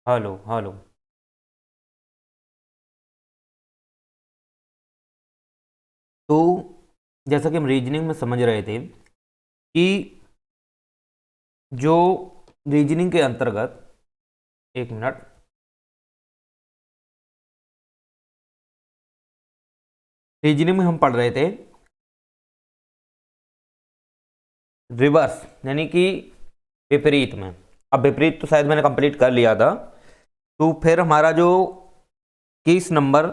Hello hello. तो जैसा कि हम रीजनिंग में समझ रहे थे कि जो रीजनिंग के अंतर्गत, एक मिनट, रीजनिंग में हम पढ़ रहे थे रिवर्स, यानी कि विपरीत में। अब विपरीत तो शायद मैंने कंप्लीट कर लिया था। तो फिर हमारा जो केस नंबर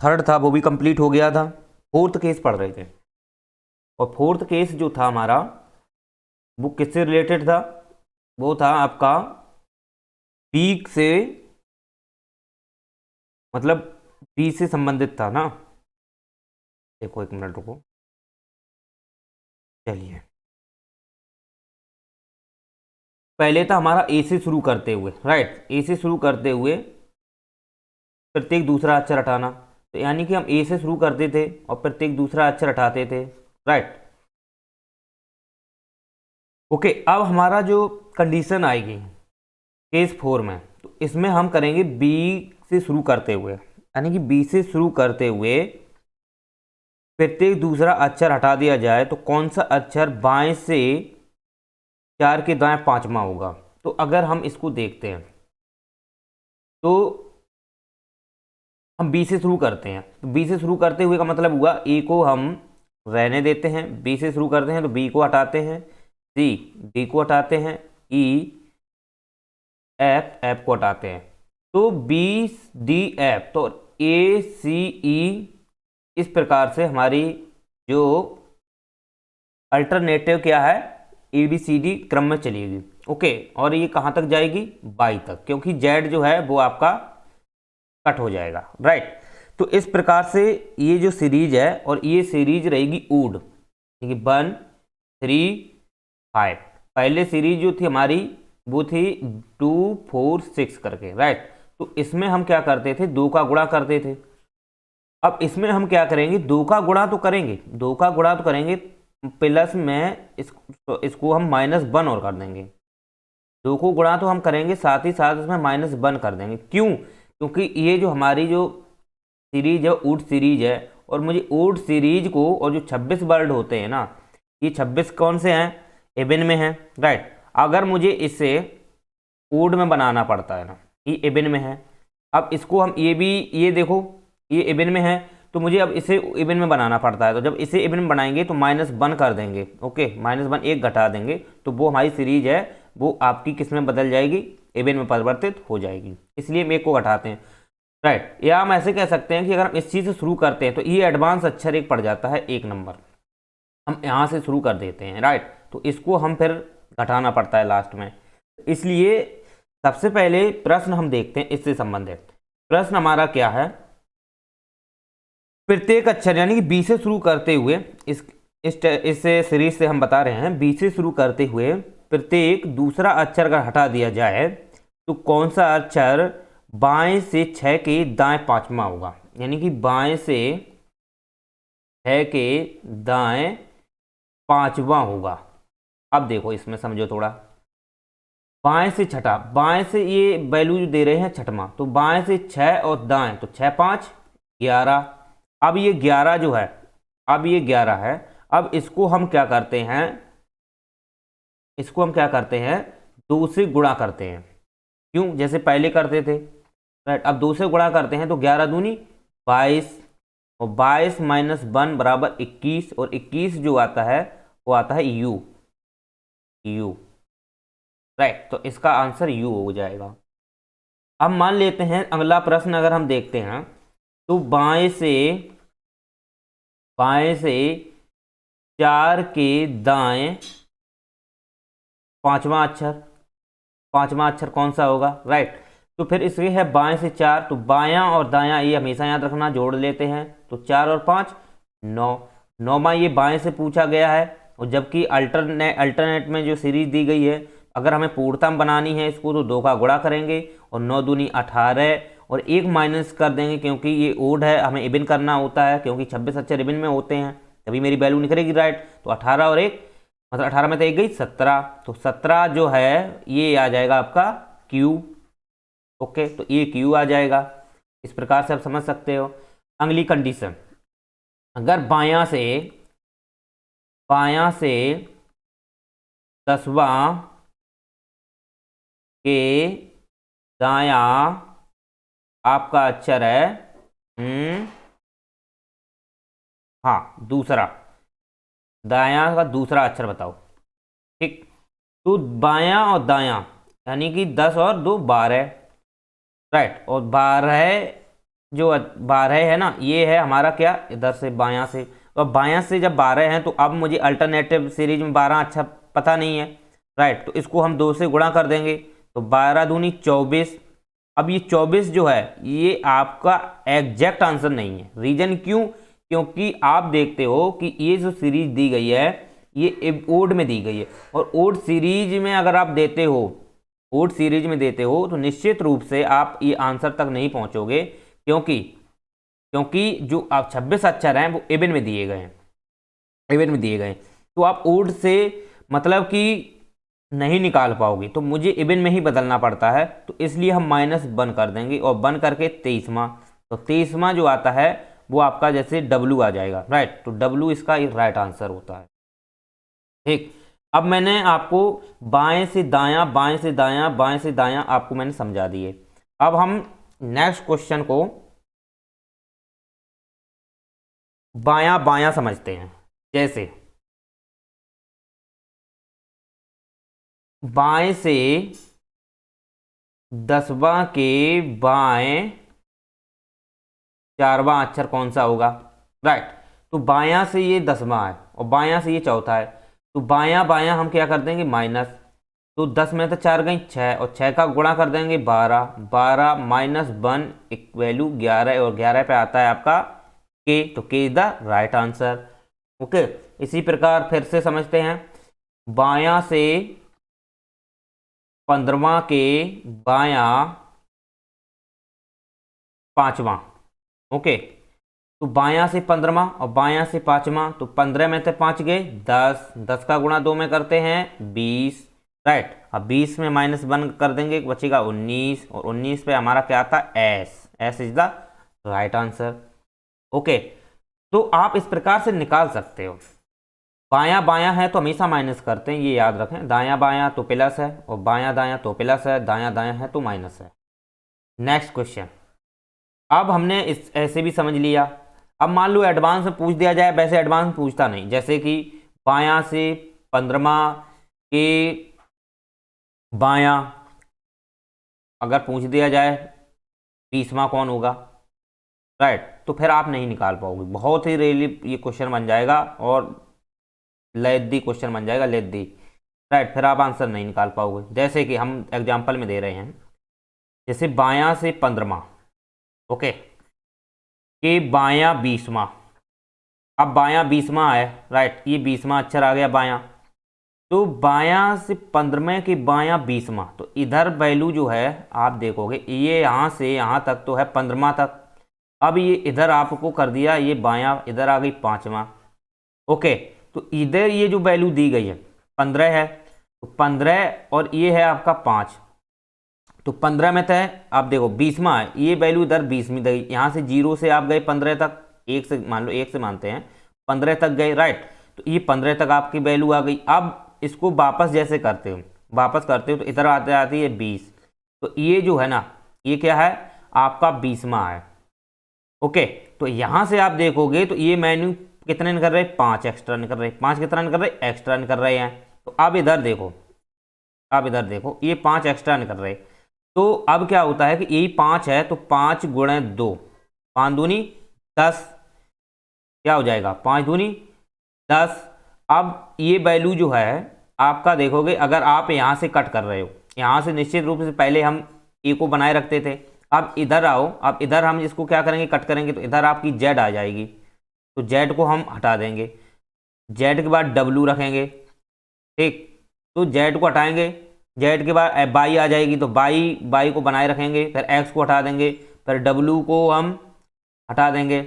थर्ड था वो भी कंप्लीट हो गया था। फोर्थ केस पढ़ रहे थे, और फोर्थ केस जो था हमारा वो किससे रिलेटेड था? वो था आपका पीक से, मतलब बी से संबंधित था ना। देखो एक मिनट रुको, चलिए। पहले था हमारा ए से शुरू करते हुए, राइट, ए से शुरू करते हुए प्रत्येक दूसरा अक्षर हटाना। तो यानी कि हम ए से शुरू करते थे और प्रत्येक दूसरा अक्षर हटाते थे, राइट। ओके, अब हमारा जो कंडीशन आएगी केस फोर में, तो इसमें हम करेंगे बी से शुरू करते हुए, यानी कि बी से शुरू करते हुए प्रत्येक दूसरा अक्षर हटा दिया जाए तो कौन सा अक्षर बाएं से चार के दाएं पांचवा होगा। तो अगर हम इसको देखते हैं तो हम बी से शुरू करते हैं, तो बी से शुरू करते हुए का मतलब हुआ ए को हम रहने देते हैं, बी से शुरू करते हैं तो बी को हटाते हैं, सी डी को हटाते हैं, ई एफ एफ को हटाते हैं। तो बी डी एफ, तो ए सी ई, इस प्रकार से हमारी जो अल्टरनेटिव क्या है, ए बी सी डी क्रम में चलेगी। ओके, और ये कहाँ तक जाएगी? बाई तक, क्योंकि जेड जो है वो आपका कट हो जाएगा, राइट। तो इस प्रकार से ये जो सीरीज है, और ये सीरीज रहेगी ऊड, ठीक है, 1 3 5। पहले सीरीज जो थी हमारी वो थी 2 4 6 करके, राइट। तो इसमें हम क्या करते थे, दो का गुणा करते थे। अब इसमें हम क्या करेंगे, दो का गुणा तो करेंगे, दो का गुणा तो करेंगे, प्लस में इसको हम -1 और कर देंगे। दो को गुणा तो हम करेंगे, साथ ही साथ इसमें -1 कर देंगे। क्यों? क्योंकि ये जो हमारी जो सीरीज है ऊड सीरीज है, और मुझे ऊड सीरीज को, और जो 26 वर्ड होते हैं ना, ये 26 कौन से हैं? एबिन में हैं, राइट। अगर मुझे इसे ऊड में बनाना पड़ता है ना, ये एबिन में है। अब इसको हम, ये भी, ये देखो, ये एबिन में है, तो मुझे अब इसे एबिन में बनाना पड़ता है। तो जब इसे एबिन में बनाएंगे तो -1 कर देंगे, ओके, -1 एक घटा देंगे, तो वो हमारी सीरीज है वो आपकी किस में बदल जाएगी? एबिन में परिवर्तित हो जाएगी। इसलिए हम एक को घटाते हैं, राइट। या हम ऐसे कह सकते हैं कि अगर हम इस चीज़ से शुरू करते हैं तो ये एडवांस अक्षर एक पड़ जाता है, 1 नंबर हम यहाँ से शुरू कर देते हैं, राइट। तो इसको हम फिर घटाना पड़ता है लास्ट में। इसलिए सबसे पहले प्रश्न हम देखते हैं इससे संबंधित। प्रश्न हमारा क्या है? प्रत्येक अक्षर, यानी कि बी से शुरू करते हुए, इस सीरीज से हम बता रहे हैं, बी से शुरू करते हुए प्रत्येक दूसरा अक्षर अगर हटा दिया जाए तो कौन सा अक्षर बाएं से 6 के दाएं पांचवा होगा। यानी कि बाएं से 6 के दाएं पांचवा होगा। अब देखो इसमें समझो थोड़ा, बाएं से छठा, बाएं से ये वैल्यू जो दे रहे हैं छठवां, तो बाएं से 6 और दाएं, तो 6 5 11। अब ये 11 जो है, अब ये 11 है। अब इसको हम क्या करते हैं, इसको हम क्या करते हैं, 2 से गुणा करते हैं। क्यों? जैसे पहले करते थे, राइट। अब 2 से गुणा करते हैं तो 11 दूनी 22, और 22 -1 बराबर 21, और 21 जो आता है वो आता है यू, यू, राइट। तो इसका आंसर यू हो जाएगा। अब मान लेते हैं अगला प्रश्न अगर हम देखते हैं, तो बाएं से 4 के दाएं पांचवा अक्षर कौन सा होगा, राइट। तो फिर इसके है बाएं से 4, तो बायां और दायां ये हमेशा याद रखना, जोड़ लेते हैं, तो 4 और 5 9। नौवां ये बाएं से पूछा गया है, और जबकि अल्टरनेट में जो सीरीज दी गई है, अगर हमें पूर्णतम बनानी है इसको तो 2 का गुणा करेंगे, और 9 दूनी 18, और एक माइनस कर देंगे क्योंकि ये ओड है, हमें इबिन करना होता है, क्योंकि 26 अक्षर इबिन में होते हैं, तभी मेरी वैल्यू निकलेगी, राइट। तो 18 और 1, मतलब 18 में तो एक गई 17, तो 17 जो है ये आ जाएगा आपका क्यू, ओके, तो ये क्यू आ जाएगा। इस प्रकार से आप समझ सकते हो। अगली कंडीशन, अगर बायां से 10वां के दाया आपका अक्षर है हाँ दूसरा, दायां का दूसरा अक्षर बताओ। ठीक, तो बायां और दायां यानी कि 10 और 2 12, राइट। और 12 जो 12 है ना, ये है हमारा क्या, इधर से बायां से। तो बायां से जब 12 हैं तो अब मुझे अल्टरनेटिव सीरीज में 12 अच्छा पता नहीं है, राइट। तो इसको हम 2 से गुणा कर देंगे, तो 12 दूनी 24। अब ये 24 जो है ये आपका एग्जैक्ट आंसर नहीं है। रीजन क्यों? क्योंकि आप देखते हो कि ये जो सीरीज दी गई है ये ओड में दी गई है, और ओड सीरीज में अगर आप देते हो, ओड सीरीज में देते हो तो निश्चित रूप से आप ये आंसर तक नहीं पहुंचोगे, क्योंकि जो आप 26 अक्षर हैं वो इवन में दिए गए हैं, इवन में दिए गए हैं। तो आप ओड से मतलब कि नहीं निकाल पाओगे, तो मुझे इवन में ही बदलना पड़ता है। तो इसलिए हम -1 कर देंगे और 1 करके 23वां। तो 23वां जो आता है वो आपका जैसे W आ जाएगा, राइट। तो W इसका राइट आंसर होता है। ठीक, अब मैंने आपको बाएं से दायां, बाएं से दायां, बाएं से दायां आपको मैंने समझा दिए। अब हम नेक्स्ट क्वेश्चन को बायां बायां समझते हैं। जैसे बाएं से 10वां के बाएं 4वां अक्षर कौन सा होगा, राइट। तो बायां से ये 10वां है और बायां से ये चौथा है, तो बायां बायां हम क्या कर देंगे माइनस। तो 10 में तो 4 गई 6, और 6 का गुणा कर देंगे 12, 12 -1 एक वैल्यू 11, और 11 पे आता है आपका के, तो के is the right answer. Okay, इसी प्रकार फिर से समझते हैं, बायां से 15वां के बायां 5वां। ओके, तो बायां से 15वां और बायां से 5वां, तो 15 में से 5 गए 10, 10 का गुणा 2 में करते हैं 20, राइट। अब 20 में -1 कर देंगे, बचेगा 19, और 19 पे हमारा क्या आता है S is the right answer. Okay, तो आप इस प्रकार से निकाल सकते हो। बायां बायां है तो हमेशा माइनस करते हैं, ये याद रखें। दायां बायां तो प्लस है, और बायां दायां तो प्लस है, दायां दायां है तो माइनस है। नेक्स्ट क्वेश्चन, अब हमने इस ऐसे भी समझ लिया। अब मान लो एडवांस में पूछ दिया जाए, वैसे एडवांस पूछता नहीं, जैसे कि बायां से 15वां के बायां अगर पूछ दिया जाए 20वां कौन होगा, राइट। तो फिर आप नहीं निकाल पाओगे, बहुत ही रेयरली ये क्वेश्चन बन जाएगा, और लेदी क्वेश्चन बन जाएगा, लेदी, राइट। फिर आप आंसर नहीं निकाल पाओगे। जैसे कि हम एग्जाम्पल में दे रहे हैं, जैसे बायां से 15वां, ओके, के बायां 20वां। अब बायां 20वां है, राइट, ये 20वां अक्षर आ गया बायां। तो बायां से 15वें के बायां 20वां, तो इधर वैल्यू जो है आप देखोगे, ये यहाँ से यहाँ तक तो है 15वां तक। अब ये इधर आपको कर दिया, ये बायां इधर आ गई 5वां। ओके, तो इधर ये जो वैल्यू दी गई है 15 है, तो 15 और ये है आपका 5, तो 15 में तय आप देखो 20वां है, ये वैल्यू इधर 20वीं गई, यहाँ से 0 से आप गए 15 तक, 1 से मान लो, 1 से मानते हैं 15 तक गए, राइट। तो ये 15 तक आपकी वैल्यू आ गई। अब इसको वापस जैसे करते हो, वापस करते हो तो इधर आते आती है 20, तो ये जो है ना, ये क्या है आपका 20वां है। ओके, तो यहाँ से आप देखोगे तो ये मेन्यू कितने निकल रहे, 5 एक्स्ट्रा निकल रहे, 5 कितना निकल रहे, एक्स्ट्रा निकल रहे हैं। तो अब इधर देखो, अब इधर देखो, ये 5 एक्स्ट्रा निकल रहे। तो अब क्या होता है कि यही 5 है, तो 5 गुणे 2, 5 दूनी 10, क्या हो जाएगा 5 दूनी 10। अब ये वैल्यू जो है आपका देखोगे, अगर आप यहाँ से कट कर रहे हो, यहाँ से निश्चित रूप से पहले हम ए को बनाए रखते थे, अब इधर आओ, अब इधर हम इसको क्या करेंगे, कट करेंगे, तो इधर आपकी जेड आ जाएगी, तो जेड को हम हटा देंगे, जेड के बाद डब्लू रखेंगे, ठीक। तो जेड को हटाएंगे, जेड के बाद बाई आ जाएगी, तो बाई को बनाए रखेंगे, फिर एक्स को हटा देंगे, फिर डब्लू को हम हटा देंगे,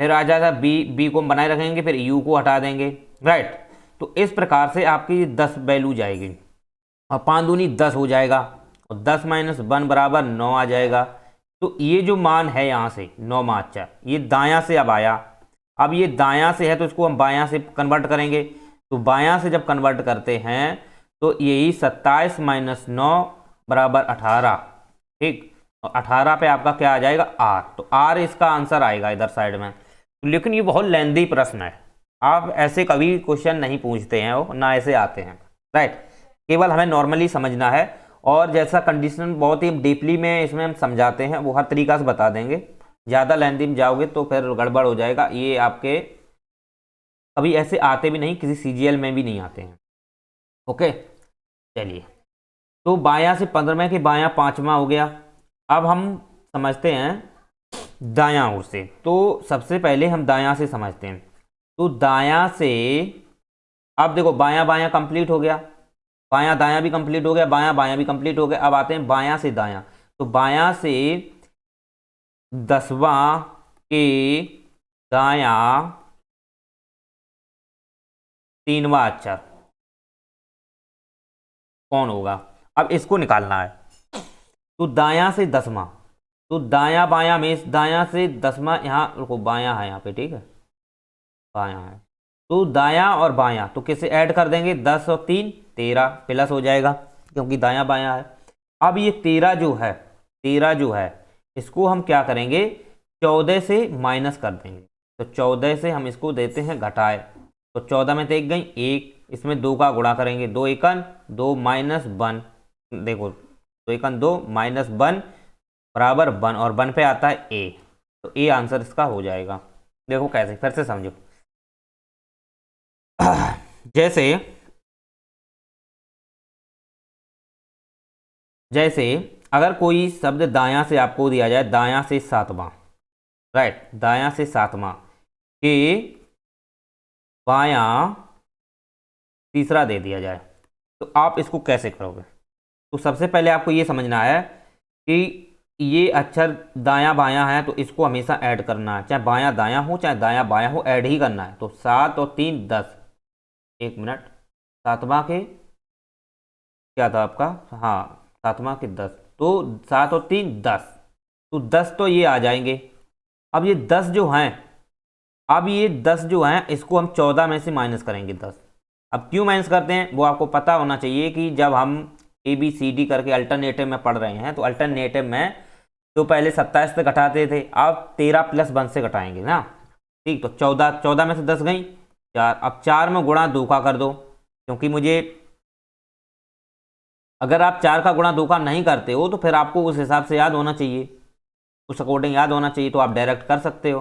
फिर आ जाएगा बी को हम बनाए रखेंगे, फिर यू को हटा देंगे, राइट। तो इस प्रकार से आपकी 10 वैल्यू जाएगी, और 5 दूनी 10 हो जाएगा, और 10 माइनस 1 बराबर 9 आ जाएगा। तो ये जो मान है यहाँ से 9 माचा, ये दायां से अब आया। अब ये दायां से है तो इसको हम बायां से कन्वर्ट करेंगे। तो बायां से जब कन्वर्ट करते हैं तो यही 27 माइनस 9 बराबर 18। ठीक, और 18 पे आपका क्या आ जाएगा, आर। तो आर इसका आंसर आएगा इधर साइड में। लेकिन ये बहुत लेंदी प्रश्न है, आप ऐसे कभी क्वेश्चन नहीं पूछते हैं, वो ना ऐसे आते हैं, राइट। केवल हमें नॉर्मली समझना है, और जैसा कंडीशन बहुत ही डीपली में इसमें हम समझाते हैं वो हर तरीका से बता देंगे। ज़्यादा लेंदी में जाओगे तो फिर गड़बड़ हो जाएगा। ये आपके कभी ऐसे आते भी नहीं, किसी सीजीएल में भी नहीं आते हैं। ओके, चलिए। तो बायां से 15वें के बायां 5वां हो गया। अब हम समझते हैं दायां ओर से। तो सबसे पहले हम दायां से समझते हैं। तो दायां से अब देखो, बायां बायां कंप्लीट हो गया, बायां दायां भी कंप्लीट हो गया, बायां बायां भी कंप्लीट हो गया। अब आते हैं बायां से दायां। तो बायां से 10वां के दायां 3वां अक्षर कौन होगा, अब इसको निकालना है। तो दायां से 10वां, तो दायां बायां में दायां से 10वां, यहाँ रुको, बायां है यहाँ पे, ठीक है, बायां है। तो दायां और बायां तो किसे ऐड कर देंगे, 10 और 3 13 प्लस हो जाएगा, क्योंकि दायां बायां है। अब ये 13 जो है, 13 जो है, इसको हम क्या करेंगे, 14 से माइनस कर देंगे। तो 14 से हम इसको देते हैं घटाए। तो 14 में तो एक गई एक, इसमें 2 का गुणा करेंगे, 2 एकन 2 माइनस 1, देखो 2 एकन 2 माइनस 1 बराबर 1, और 1 पे आता है ए। तो ए आंसर इसका हो जाएगा। देखो कैसे, फिर से समझो। जैसे जैसे अगर कोई शब्द दायां से आपको दिया जाए, दायां से 7वां, राइट, दायां से 7वां के बायां तीसरा दे दिया जाए, तो आप इसको कैसे करोगे। तो सबसे पहले आपको ये समझना है कि ये अक्षर दायां बायां है, तो इसको हमेशा ऐड करना है, चाहे बायां दायां हो चाहे दायां बायां हो, ऐड ही करना है। तो 7 और 3 10, एक मिनट, 7वां के क्या था आपका, हाँ 7वां के 10, तो 7 और 3 10, तो 10 तो ये आ जाएंगे। अब ये 10 जो हैं, अब ये 10 जो हैं इसको हम 14 में से माइनस करेंगे 10। अब क्यों माइनस करते हैं वो आपको पता होना चाहिए कि जब हम ABCD करके अल्टरनेटिव में पढ़ रहे हैं, तो अल्टरनेटिव में तो पहले 27 से घटाते थे, अब 13 प्लस 1 से घटाएंगे ना, ठीक। तो 14 में से 10 गई 4, अब 4 में गुणा 2 का कर दो, क्योंकि मुझे, अगर आप 4 का गुणा 2 का नहीं करते हो तो फिर आपको उस हिसाब से याद होना चाहिए, उस अकॉर्डिंग याद होना चाहिए। तो आप डायरेक्ट कर सकते हो,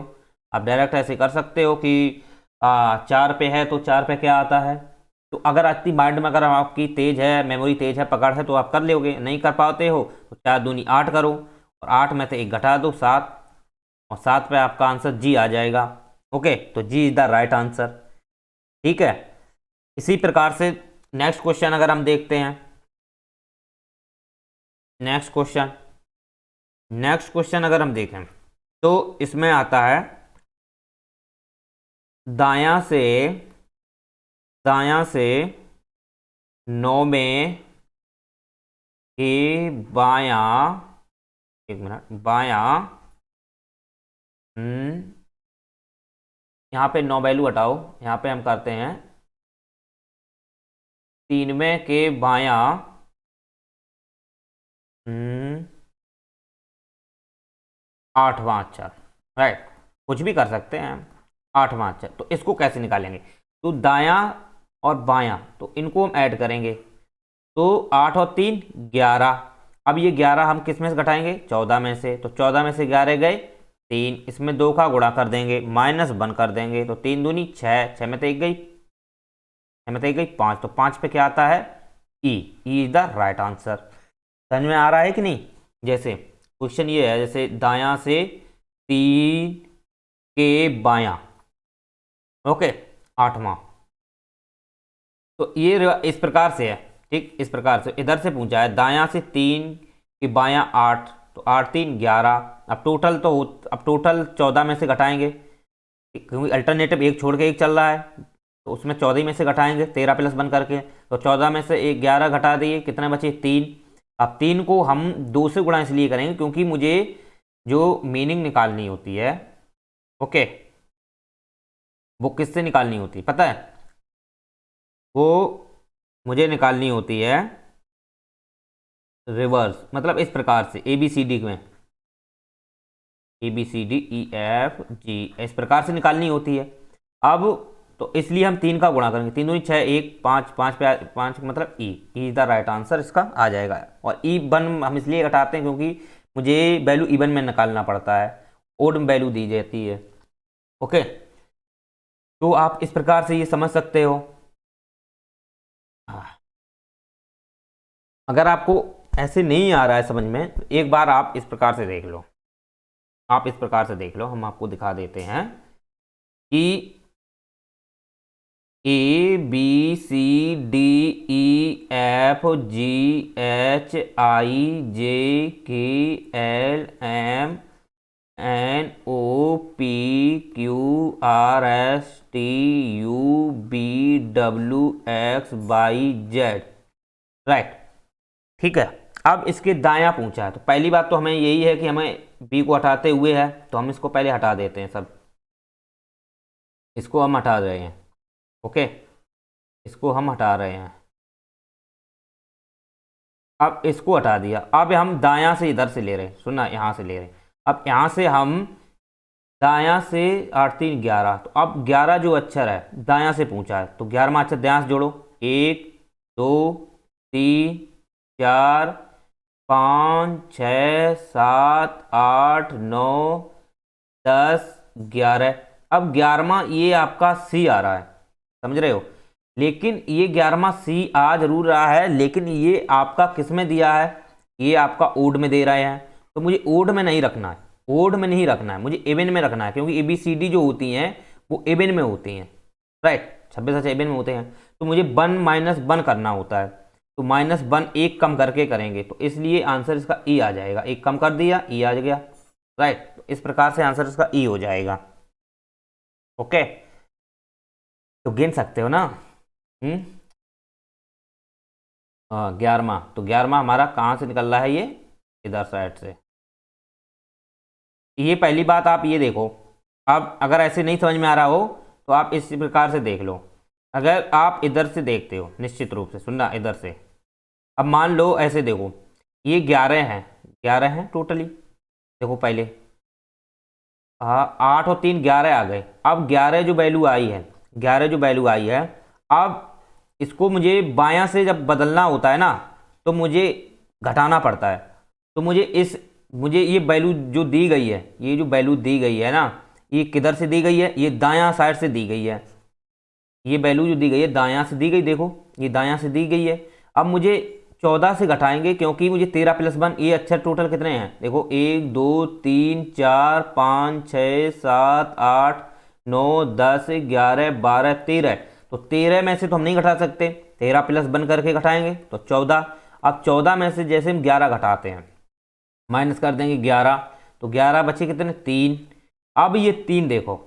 आप डायरेक्ट ऐसे कर सकते हो कि 4 पे है तो 4 पे क्या आता है। तो अगर आती माइंड में, अगर आपकी तेज है, मेमोरी तेज है, पकड़ है, तो आप कर लोगे। नहीं कर पाते हो तो 4 दूनी 8 करो, और 8 में से 1 घटा दो 7, और 7 पे आपका आंसर जी आ जाएगा। ओके, तो जी इज द राइट आंसर, ठीक है। इसी प्रकार से नेक्स्ट क्वेश्चन अगर हम देखते हैं, नेक्स्ट क्वेश्चन अगर हम देखें तो इसमें आता है दायां से 9 में के बायां, एक मिनट, बायां, यहाँ पे 9 वैल्यू हटाओ, यहाँ पे हम करते हैं 3वें के बायां 8वां अक्षर, राइट, कुछ भी कर सकते हैं 8वां अक्षर। तो इसको कैसे निकालेंगे, तो दायां और बायां तो इनको हम ऐड करेंगे। तो 8 और 3 11, अब ये 11 हम किस में से घटाएंगे, 14 में से। तो 14 में से 11 गए 3, इसमें 2 का गुणा कर देंगे, माइनस 1 कर देंगे, तो 3 दूनी 6, 6 में तो 1 गई, 6 में तो 1 गई 5, तो 5 पे क्या आता है, E is the right answer. समझ में आ रहा है कि नहीं। जैसे क्वेश्चन ये है, जैसे दायां से 3 के बायां, ओके, 8वां, तो ये इस प्रकार से है, ठीक। इस प्रकार से इधर से पूछा है दायां से 3 के बायां 8, तो 8 3 11, अब टोटल 14 में से घटाएंगे, क्योंकि अल्टरनेटिव एक छोड़ के एक चल रहा है, तो उसमें 14 में से घटाएंगे 13 प्लस 1 करके। तो 14 में से 11 घटा दिए, कितने बचे 3, अब 3 को हम 2 से गुणा इसलिए करेंगे क्योंकि मुझे जो मीनिंग निकालनी होती है, ओके, वो किससे निकालनी होती है पता है? वो मुझे निकालनी होती है रिवर्स, मतलब इस प्रकार से ABCD में ABCDEFG इस प्रकार से निकालनी होती है। अब तो इसलिए हम 3 का गुणा करेंगे, 3 दूनी 6, 1 5 5 पे 5 मतलब E is the right answer इसका आ जाएगा। और ईवन हम इसलिए घटाते हैं क्योंकि मुझे वैल्यू इवन में निकालना पड़ता है, ओड में वैल्यू दी जाती है। ओके, तो आप इस प्रकार से ये समझ सकते हो। अगर आपको ऐसे नहीं आ रहा है समझ में, तो एक बार आप इस प्रकार से देख लो, आप इस प्रकार से देख लो, हम आपको दिखा देते हैं कि ABCDEFGHIJKLMNOPQRSTUVWXYZ, राइट। ठीक है, अब इसके दायां पूछा है, तो पहली बात तो हमें यही है कि हमें बी को हटाते हुए है, तो हम इसको पहले हटा देते हैं, सब इसको हम हटा रहे हैं। ओके, इसको हम हटा रहे हैं, अब इसको हटा दिया। अब हम दायां से इधर से ले रहे हैं, सुनना, यहां से ले रहे हैं। अब यहां से हम दायां से 8 3 11, तो अब 11 जो अक्षर है दायां से पूछा है, तो 11वां अक्षर ध्यान से जोड़ो, 1 2 3 4 5 6 7 8 9 10 11। अब 11वां ये आपका सी आ रहा है, समझ रहे हो? लेकिन ये 11वां सी आ जरूर रहा है, लेकिन ये आपका किस में दिया है? ये आपका ओड में दे रहे हैं, तो मुझे ओड में नहीं रखना है, ओड में नहीं रखना है, मुझे इवन में रखना है, क्योंकि ABCD जो होती हैं वो इवन में होती हैं, राइट, 26 अच्छा इवन में होते हैं। तो मुझे 1 - 1 करना होता है, तो -1 एक कम करके करेंगे, तो इसलिए आंसर इसका ई आ जाएगा। एक कम कर दिया, ई आ गया, राइट। तो इस प्रकार से आंसर इसका ई हो जाएगा। ओके, तो गिन सकते हो ना? 11वां, तो 11वां हमारा कहाँ से निकल रहा है? ये इधर साइड से। ये पहली बात आप ये देखो। अब अगर ऐसे नहीं समझ में आ रहा हो तो आप इस प्रकार से देख लो। अगर आप इधर से देखते हो, निश्चित रूप से सुनना, इधर से अब मान लो ऐसे देखो, ये 11 हैं, 11 हैं टोटली, देखो पहले 8 और 3 11 आ गए। अब 11 जो वैल्यू आई है, 11 जो वैल्यू आई है, अब इसको मुझे बायां से जब बदलना होता है ना, तो मुझे घटाना पड़ता है। तो मुझे ये वैल्यू जो दी गई है, ये जो वैल्यू दी गई है ना, ये किधर से दी गई है? ये दायां साइड से दी गई है। ये वैल्यू जो दी गई है दायां से दी गई, देखो ये दायां से दी गई है। अब मुझे 14 से घटाएंगे, क्योंकि मुझे 13 + 1, ये अक्षर टोटल कितने हैं? देखो 1 2 3 4 5 6 7 8 9 10 11 12 13। तो 13 में से तो हम नहीं घटा सकते, 13 + 1 करके घटाएंगे तो 14। अब 14 में से जैसे हम 11 घटाते हैं, माइनस कर देंगे 11, तो 11 बचे कितने? 3। अब ये 3 देखो,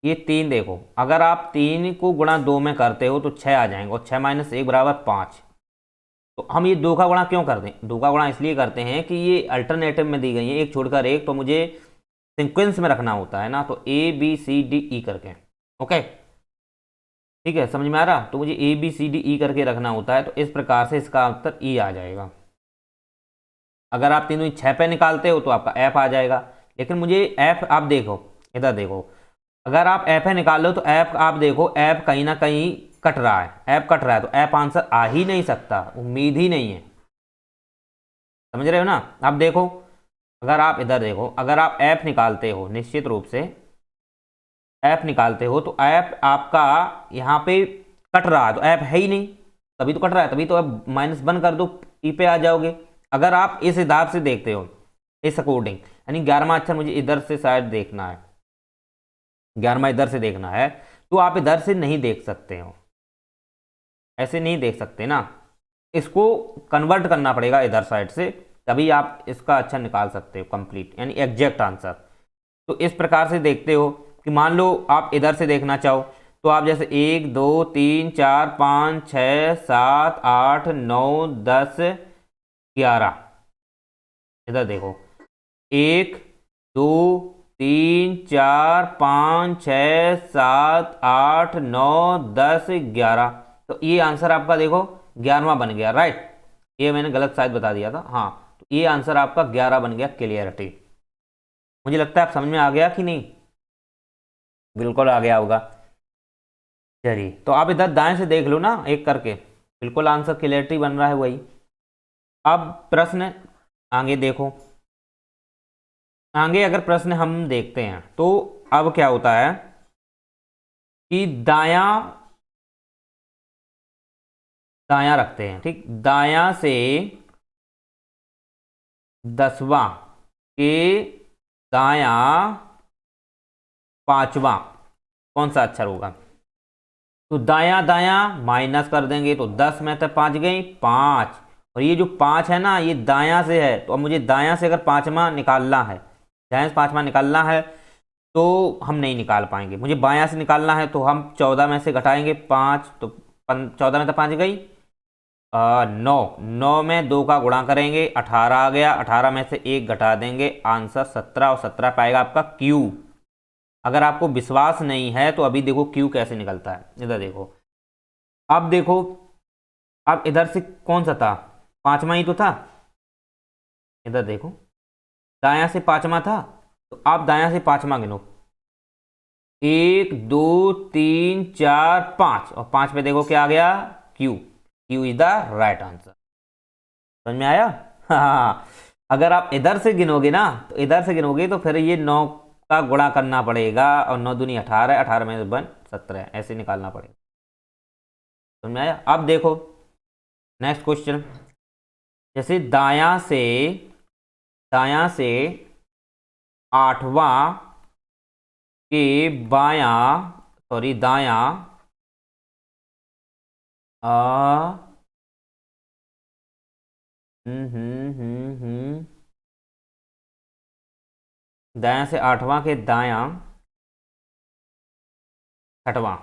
ये 3 देखो, अगर आप 3 को गुणा 2 में करते हो तो 6 आ जाएंगे, और 6 - 1 = 5। तो हम ये 2 का गुणा क्यों करते हैं? 2 का गुणा इसलिए करते हैं कि ये अल्टरनेटिव में दी गई है, एक छोड़कर एक, तो मुझे सीक्वेंस में रखना होता है ना, तो ABCDE करके। ओके, ठीक है, समझ में आ रहा? तो मुझे ABCDE करके रखना होता है, तो इस प्रकार से इसका उत्तर ई आ जाएगा। अगर आप तीनों 6 पे निकालते हो तो आपका F आ जाएगा, लेकिन मुझे F, आप देखो इधर देखो, अगर आप F निकाल लो तो F, आप देखो F कहीं ना कहीं कट रहा है, F कट रहा है, तो F आंसर आ ही नहीं सकता, उम्मीद ही नहीं है। समझ रहे हो ना? आप देखो, अगर आप इधर देखो, अगर आप F निकालते हो, निश्चित रूप से F निकालते हो, तो F आपका यहाँ पे कट रहा है, तो F है ही नहीं, तभी तो कट रहा है, तभी तो अब -1 कर दो, ई पे आ जाओगे। अगर आप इस हिसाब से देखते हो, इस अकॉर्डिंग, यानी 11वां अक्षर मुझे इधर से शायद देखना है, 11वां इधर से देखना है, तो आप इधर से नहीं देख सकते हो, ऐसे नहीं देख सकते ना, इसको कन्वर्ट करना पड़ेगा इधर साइड से, तभी आप इसका अक्षर निकाल सकते हो कंप्लीट, यानी एग्जैक्ट आंसर। तो इस प्रकार से देखते हो कि मान लो आप इधर से देखना चाहो, तो आप जैसे 1 2 3 4 5 6 7 8 9 10 11। इधर देखो, 1 2 3 4 5 6 7 8 9 10 11। तो ये आंसर आपका देखो 11वां बन गया, राइट। ये मैंने गलत शायद बता दिया था, हाँ। तो ये आंसर आपका 11 बन गया, क्लियरिटी। मुझे लगता है आप समझ में आ गया कि नहीं? बिल्कुल आ गया होगा। चलिए, तो आप इधर दाएं से देख लो ना एक करके, बिल्कुल आंसर क्लियरिटी बन रहा है वही। अब प्रश्न आगे देखो, आगे अगर प्रश्न हम देखते हैं तो अब क्या होता है कि दायां दायां रखते हैं, ठीक। दायां से 10वां के दायां 5वां कौन सा अक्षर होगा? तो दायां दायां माइनस कर देंगे तो 10 में से 5 गई 5, और ये जो 5 है ना ये दायां से है, तो अब मुझे दायां से अगर 5वां निकालना है, दायां से 5वां निकालना है तो हम नहीं निकाल पाएंगे। मुझे बायां से निकालना है तो हम 14 में से घटाएंगे 5, तो 14 में से 5 गई 9, 9 में 2 का गुणा करेंगे 18 आ गया, 18 में से 1 घटा देंगे, आंसर 17, और 17 पाएगा आपका क्यू। अगर आपको विश्वास नहीं है तो अभी देखो क्यू कैसे निकलता है, इधर देखो। अब देखो, अब इधर से कौन सा था? 5वां ही तो था। इधर देखो, दायां से 5वां था, तो आप दायां से 5वां गिनो, 1 2 3 4 5, और 5 पे देखो क्या आ गया? Q. Q is the right answer. समझ में आया? हाँ। अगर आप इधर से गिनोगे ना, तो इधर से गिनोगे तो फिर ये 9 का गुणा करना पड़ेगा, और 9 दूनी 18, 18 में 1 17, ऐसे निकालना पड़ेगा। समझ में आया? अब देखो नेक्स्ट क्वेश्चन, जैसे दायां से 8वां के बायां, सॉरी दायां आ दायां से 8वां के दायां 6वां,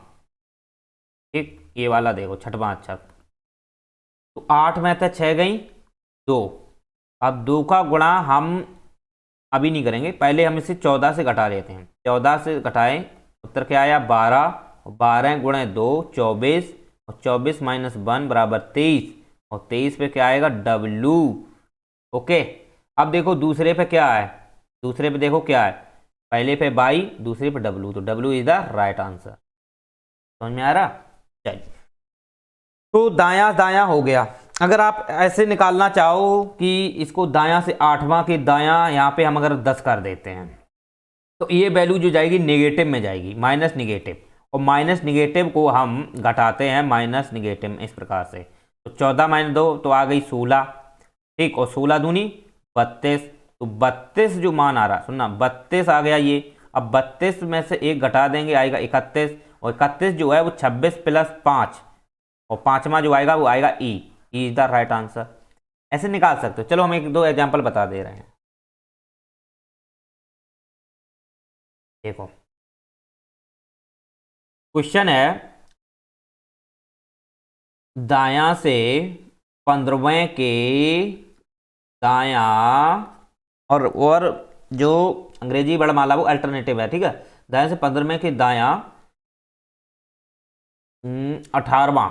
ठीक। ये वाला देखो 6वां, अच्छा। तो 8 में से 6 गई 2, अब 2 का गुणा हम अभी नहीं करेंगे, पहले हम इसे 14 से घटा लेते हैं। 14 से घटाएं, उत्तर क्या आया? 12, और 12 गुणे 2 24, और 24 माइनस 1 बराबर 23, और 23 पे क्या आएगा? डब्लू। ओके। अब देखो दूसरे पे क्या है, दूसरे पे देखो क्या है, पहले पे बाई, दूसरे पे डब्लू, तो W is the right answer. समझ में आ रहा? चलिए, तो दायां दायां हो गया। अगर आप ऐसे निकालना चाहो कि इसको दायां से 8वां के दायां, यहाँ पे हम अगर 10 कर देते हैं तो ये वैल्यू जो जाएगी नेगेटिव में जाएगी, माइनस निगेटिव, और माइनस निगेटिव को हम घटाते हैं माइनस निगेटिव में इस प्रकार से। तो 14 माइनस 2 तो आ गई 16, ठीक, और 16 दूनी 32, तो 32 जो मान आ रहा, सुनना 32 आ गया ये। अब 32 में से 1 घटा देंगे, आएगा 31, और 31 जो है वो 26 प्लस 5, और 5वां जो आएगा वो आएगा E is the right answer. ऐसे निकाल सकते हो। चलो हम एक दो एग्जांपल बता दे रहे हैं, देखो। क्वेश्चन है, दायां से 15वें के दायां, और जो अंग्रेजी वर्णमाला वो अल्टरनेटिव है, ठीक है। दायां से 15वें के दायां 18वां।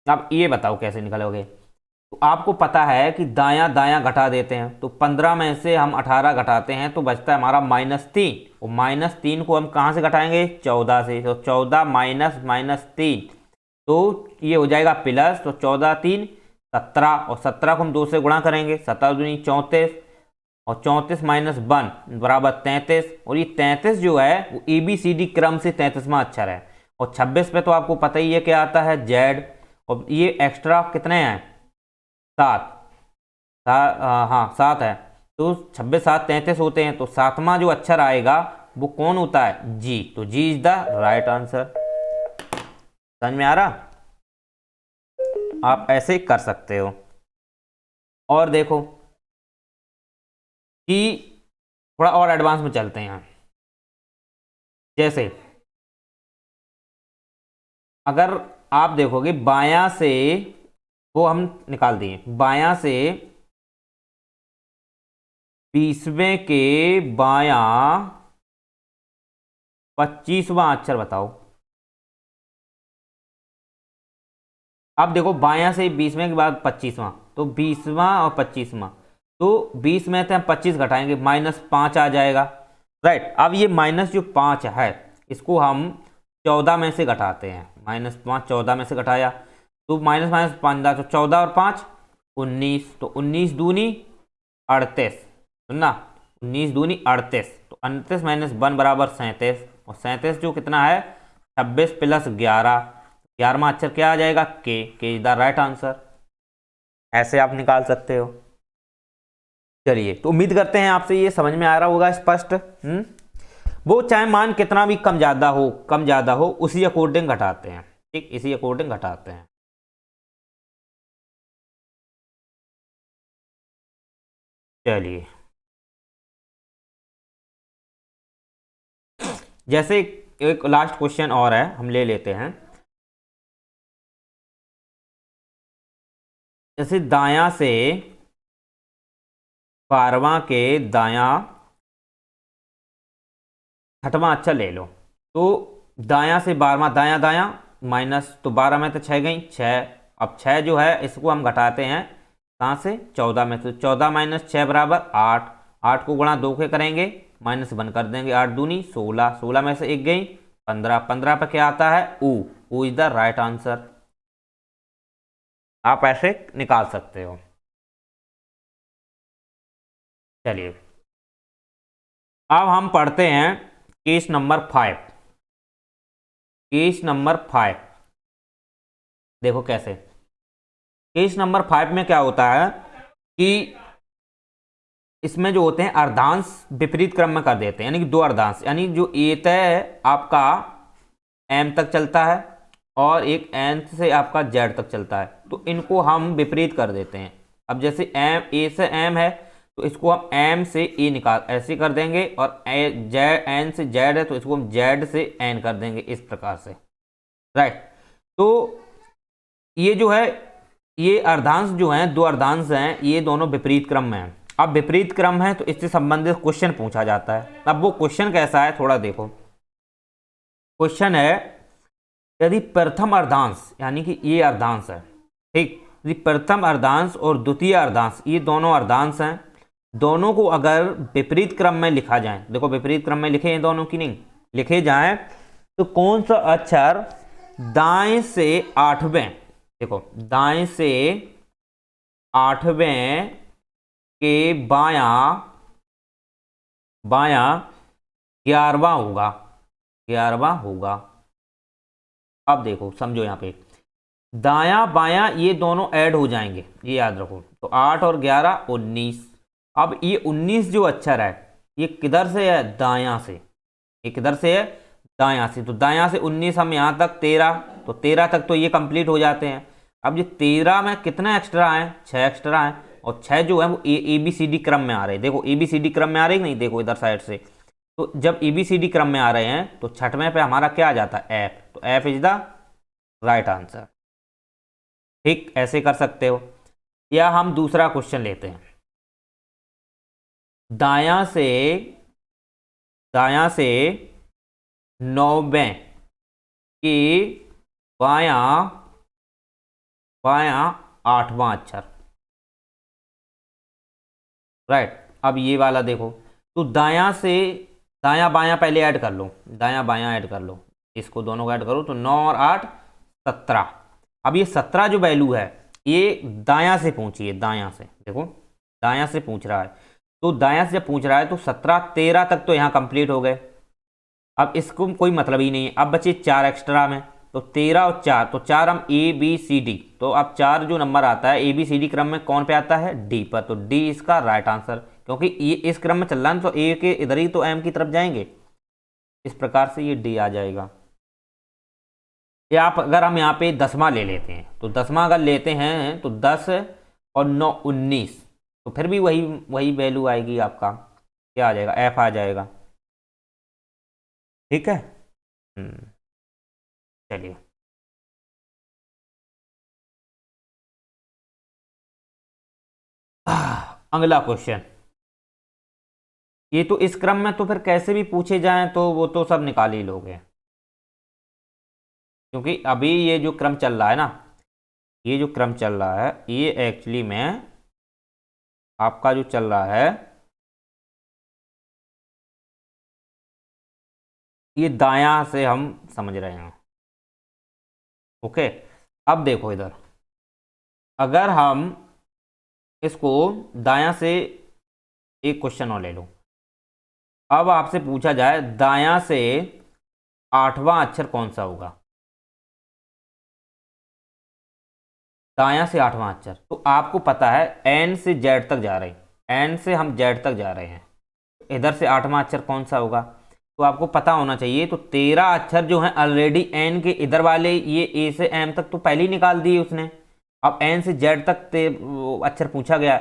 अब ये बताओ कैसे निकलोगे? तो आपको पता है कि दायां दायां घटा देते हैं, तो 15 में से हम 18 घटाते हैं तो बचता है हमारा -3, और -3 को हम कहाँ से घटाएंगे? 14 से, तो 14 माइनस -3, तो ये हो जाएगा प्लस, तो 14 3 17, और 17 को हम 2 से गुणा करेंगे, 17 दूनी 34, और 34 माइनस 1 बराबर 33, और ये 33 जो है वो ABCD क्रम से 33वां अक्षर है, और 26 पे तो आपको पता ही है क्या आता है? जेड, और ये एक्स्ट्रा कितने हैं? 7, हाँ 7 है, तो 26 7 33 होते हैं, तो 7वां जो अक्षर आएगा वो कौन होता है? जी, तो जी इज द राइट आंसर। समझ में आ रहा? आप ऐसे कर सकते हो। और देखो कि थोड़ा और एडवांस में चलते हैं, जैसे अगर आप देखोगे बायां से, वो हम निकाल दिए, बायां से 20वें के बायां 25वां अक्षर बताओ। अब देखो बायां से 20वें के बाद 25वां, तो 20वां और 25वां, तो 20 में से हम 25 घटाएंगे, -5 आ जाएगा। राइट, अब ये -5 है, इसको हम 14 में से घटाते हैं। -5 14 में से घटाया तो माइनस माइनस 15, तो 14 और 5 19, तो 19 दूनी 38, सुनना 19 दूनी 38, तो 38 - 1 बराबर 37, और 37 जो कितना है 26 + 11, 11वां अक्षर क्या आ जाएगा के इज द राइट आंसर। ऐसे आप निकाल सकते हो। चलिए, तो उम्मीद करते हैं आपसे ये समझ में आ रहा होगा, स्पष्ट। वो चाहे मान कितना भी कम ज्यादा हो उसी अकॉर्डिंग घटाते हैं। ठीक, इसी अकॉर्डिंग घटाते हैं। चलिए, जैसे एक लास्ट क्वेश्चन और है, हम ले लेते हैं। जैसे दायां से 12वां के दायां 6वां अक्षर ले लो, तो दायां से 12वां, दायां दायां माइनस, तो 12 में तो 6 गई 6, अब 6 जो है इसको हम घटाते हैं कहाँ से 14 में, तो 14 - 6 बराबर 8, 8 को गुणा 2 के करेंगे, -1 कर देंगे, 8 दूनी 16, 16 में से 1 गई 15, 15 पे क्या आता है ऊ इज द राइट आंसर। आप ऐसे निकाल सकते हो। चलिए, अब हम पढ़ते हैं केस नंबर 5। केस नंबर 5 देखो कैसे। केस नंबर 5 में क्या होता है कि इसमें जो होते हैं अर्धांश विपरीत क्रम में कर देते हैं, यानी कि दो अर्धांश, यानी जो ए तय आपका एम तक चलता है और एक एन से आपका जेड तक चलता है, तो इनको हम विपरीत कर देते हैं। अब जैसे एम ए से एम है, तो इसको हम एम से ए निकाल ऐसे कर देंगे, और जेड एन से जेड है तो इसको हम जेड से एन कर देंगे, इस प्रकार से। राइट, तो ये जो है, ये अर्धांश जो हैं, दो अर्धांश हैं, ये दोनों विपरीत क्रम में हैं। अब विपरीत क्रम है तो इससे संबंधित क्वेश्चन पूछा जाता है। अब वो क्वेश्चन कैसा है थोड़ा देखो। क्वेश्चन है, यदि प्रथम अर्धांश, यानी कि ये अर्धांश है, ठीक, यदि प्रथम अर्धांश और द्वितीय अर्धांश, ये दोनों अर्धांश हैं, दोनों को अगर विपरीत क्रम में लिखा जाए, देखो विपरीत क्रम में लिखे हैं दोनों की नहीं, लिखे जाए तो कौन सा अक्षर दाएं से 8वें, देखो दाएं से 8वें के बायां 11वां होगा, 11वां होगा। अब देखो समझो, यहां पे दायां बायां ये दोनों ऐड हो जाएंगे, ये याद रखो, तो 8 और 11 19। अब ये 19 जो अक्षर है ये किधर से है दायां से, ये किधर से है दायां से, तो दायां से 19 हम यहां तक 13, तो 13 तक तो ये कंप्लीट हो जाते हैं। अब ये 13 में कितने एक्स्ट्रा आए 6 एक्स्ट्रा आए, और 6 जो है वो ए बी सी डी क्रम में आ रहे हैं, देखो ए बी सी डी क्रम में आ रहे हैं नहीं, देखो इधर साइड से, तो जब ए बी सी डी क्रम में आ रहे हैं तो 6वें पे हमारा क्या आ जाता है एफ, तो F is the right answer. ठीक, ऐसे कर सकते हो। या हम दूसरा क्वेश्चन लेते हैं। दायां से 9वें की बायां 8वां अक्षर। राइट, अब ये वाला देखो, तो दायां से दायां बायां पहले ऐड कर लो, दायां बायां ऐड कर लो, इसको दोनों को ऐड करो तो 9 और 8 17। अब ये 17 जो वैल्यू है ये दायां से पूछिए, दायां से देखो, दायां से पूछ रहा है, तो दायां से जब पूछ रहा है तो 17 13 तक तो यहाँ कंप्लीट हो गए। अब इसको कोई मतलब ही नहीं है, अब बचे 4 एक्स्ट्रा में, तो 13 और 4, तो 4 हम ए बी सी डी, तो अब 4 जो नंबर आता है ए बी सी डी क्रम में कौन पे आता है डी पर, तो डी इसका राइट आंसर, क्योंकि ये इस क्रम में चल रहा है तो ए के इधर ही तो एम की तरफ जाएंगे, इस प्रकार से ये डी आ जाएगा। या आप अगर हम यहाँ पे 10वां ले लेते हैं, तो 10वां अगर लेते हैं तो 10 और 9 19, तो फिर भी वही वही वैल्यू आएगी आपका, क्या आ जाएगा एफ आ जाएगा। ठीक है। चलिए, अगला क्वेश्चन। ये तो इस क्रम में तो फिर कैसे भी पूछे जाएं तो वो तो सब निकाल ही लोगे, क्योंकि अभी ये जो क्रम चल रहा है ना, ये जो क्रम चल रहा है ये एक्चुअली में आपका जो चल रहा है ये दायां से हम समझ रहे हैं। ओके, अब देखो इधर, अगर हम इसको दायां से एक क्वेश्चन और ले लो। अब आपसे पूछा जाए दायां से आठवां अक्षर कौन सा होगा, दायां से आठवां अक्षर, तो आपको पता है एन से जेड तक जा रहे हैं, एन से हम जेड तक जा रहे हैं, इधर से आठवां अक्षर कौन सा होगा, तो आपको पता होना चाहिए। तो 13 अक्षर जो है ऑलरेडी एन के इधर वाले, ये ए से एम तक तो पहले ही निकाल दिए उसने। अब एन से जेड तक वो अक्षर पूछा गया,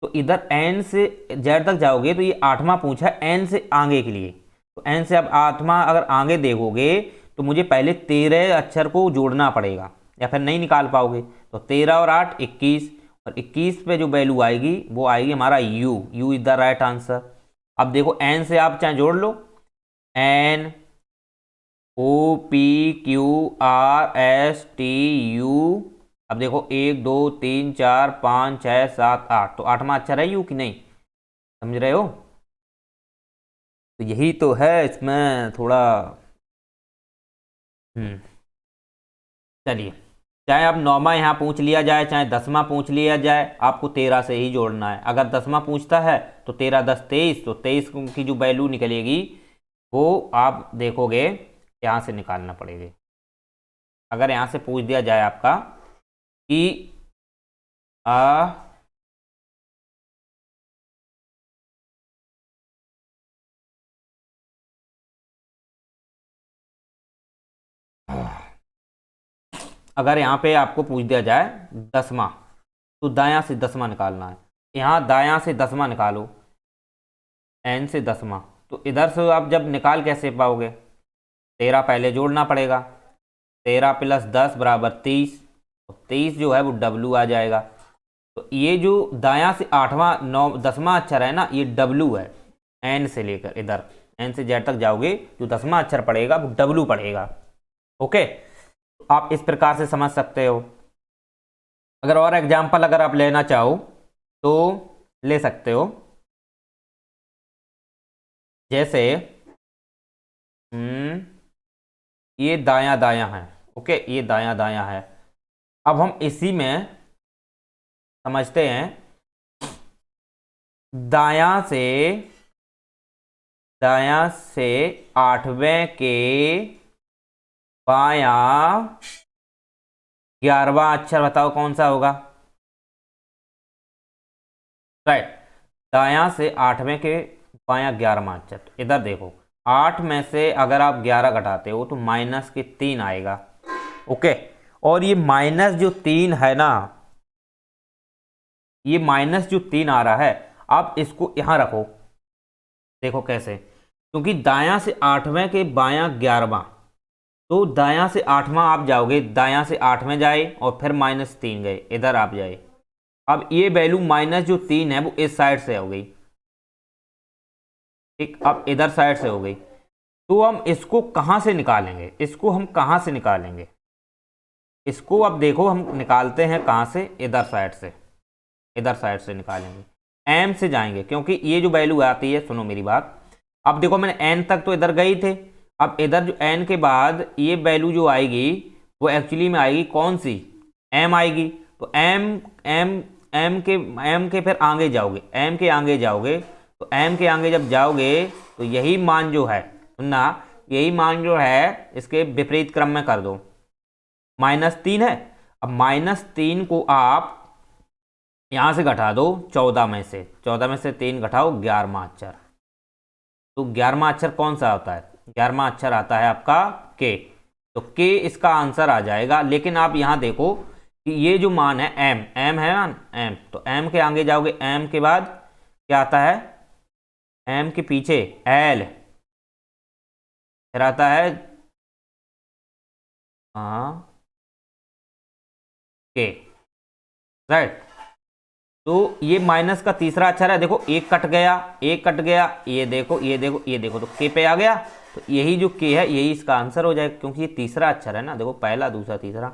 तो इधर एन से जेड तक जाओगे तो ये आठवां पूछा है एन से आगे के लिए, तो एन से अब आठवां अगर आगे देखोगे तो मुझे पहले 13 अक्षर को जोड़ना पड़ेगा या फिर नहीं निकाल पाओगे। तो 13 और 8 21, और 21 पे जो वैल्यू आएगी वो आएगी हमारा U, U is the right answer. अब देखो एन से आप चाहे जोड़ लो, N O P Q R S T U. अब देखो 1 2 3 4 5 6 7 8, तो आठवां अक्षर है यू कि नहीं, समझ रहे हो। तो यही तो है इसमें थोड़ा। हम्म, चलिए, चाहे अब नौवां यहाँ पूछ लिया जाए चाहे 10वां पूछ लिया जाए, आपको 13 से ही जोड़ना है। अगर 10वां पूछता है तो 13 10 23, तो 23 की जो वैल्यू निकलेगी वो आप देखोगे यहाँ से निकालना पड़ेगी। अगर यहाँ से पूछ दिया जाए आपका कि आ अगर यहाँ पे आपको पूछ दिया जाए 10वां, तो दायां से 10वां निकालना है। यहाँ दायां से 10वां निकालो, एन से 10वां, तो इधर से आप जब निकाल कैसे पाओगे, 13 पहले जोड़ना पड़ेगा, 13 + 10 = 30, तो 23 जो है वो डब्लू आ जाएगा। तो ये जो दायां से आठवां 10वां अक्षर है ना, ये डब्लू है। एन से लेकर इधर एन से जेड तक जाओगे जो 10वां अक्षर पड़ेगा वो डब्लू पड़ेगा। ओके, तो आप इस प्रकार से समझ सकते हो। अगर और एग्जाम्पल अगर आप लेना चाहो तो ले सकते हो, जैसे ये दायां दायां है। ओके, ये दायां दायां है। अब हम इसी में समझते हैं दायां से आठवें के बायां 11वां अक्षर बताओ कौन सा होगा। राइट, दायां से आठवें के बायां 11वां अक्षर, तो इधर देखो 8 में से अगर आप 11 घटाते हो तो -3 आएगा। ओके, और ये -3 है ना, ये -3 आ रहा है, आप इसको यहां रखो। देखो कैसे, क्योंकि दायां से आठवें के बायां 11वां, तो दायां से आठवां आप जाओगे, दायां से 8 में जाए और फिर -3 गए, इधर आप जाए। अब ये वैल्यू -3 है वो इस साइड से हो गई, ठीक, अब इधर साइड से हो गई। तो हम इसको कहां से निकालेंगे, इसको हम कहां से निकालेंगे, इसको अब देखो हम निकालते हैं कहां से, इधर साइड से, इधर साइड से निकालेंगे, एम से जाएंगे, क्योंकि ये जो वैल्यू आती है, सुनो मेरी बात, अब देखो मैंने एन तक तो इधर गई थे, अब इधर जो एन के बाद ये वैल्यू जो आएगी वो एक्चुअली में आएगी कौन सी, एम आएगी। तो एम एम एम के फिर आगे जाओगे, एम के आगे जाओगे, तो एम के आगे जब जाओगे तो यही मान जो है, सुनना, यही मान जो है इसके विपरीत क्रम में कर दो, -3 है। अब -3 को आप यहां से घटा दो 14 में से, 14 में से 3 घटाओ 11वां अक्षर, तो 11वां अक्षर कौन सा आता है, 11वां अक्षर आता है आपका के, तो के इसका आंसर आ जाएगा। लेकिन आप यहां देखो कि ये जो मान है एम, एम है ना, एम, तो एम के आगे जाओगे, एम के बाद क्या आता है, एम के पीछे एल, फिर आता है हाँ के, राइट। तो ये माइनस का तीसरा अक्षर है, देखो एक कट गया, एक कट गया, ये देखो ये देखो ये देखो, तो के पे आ गया। तो यही जो के है यही इसका आंसर हो जाएगा, क्योंकि ये तीसरा अक्षर है ना, देखो पहला दूसरा तीसरा।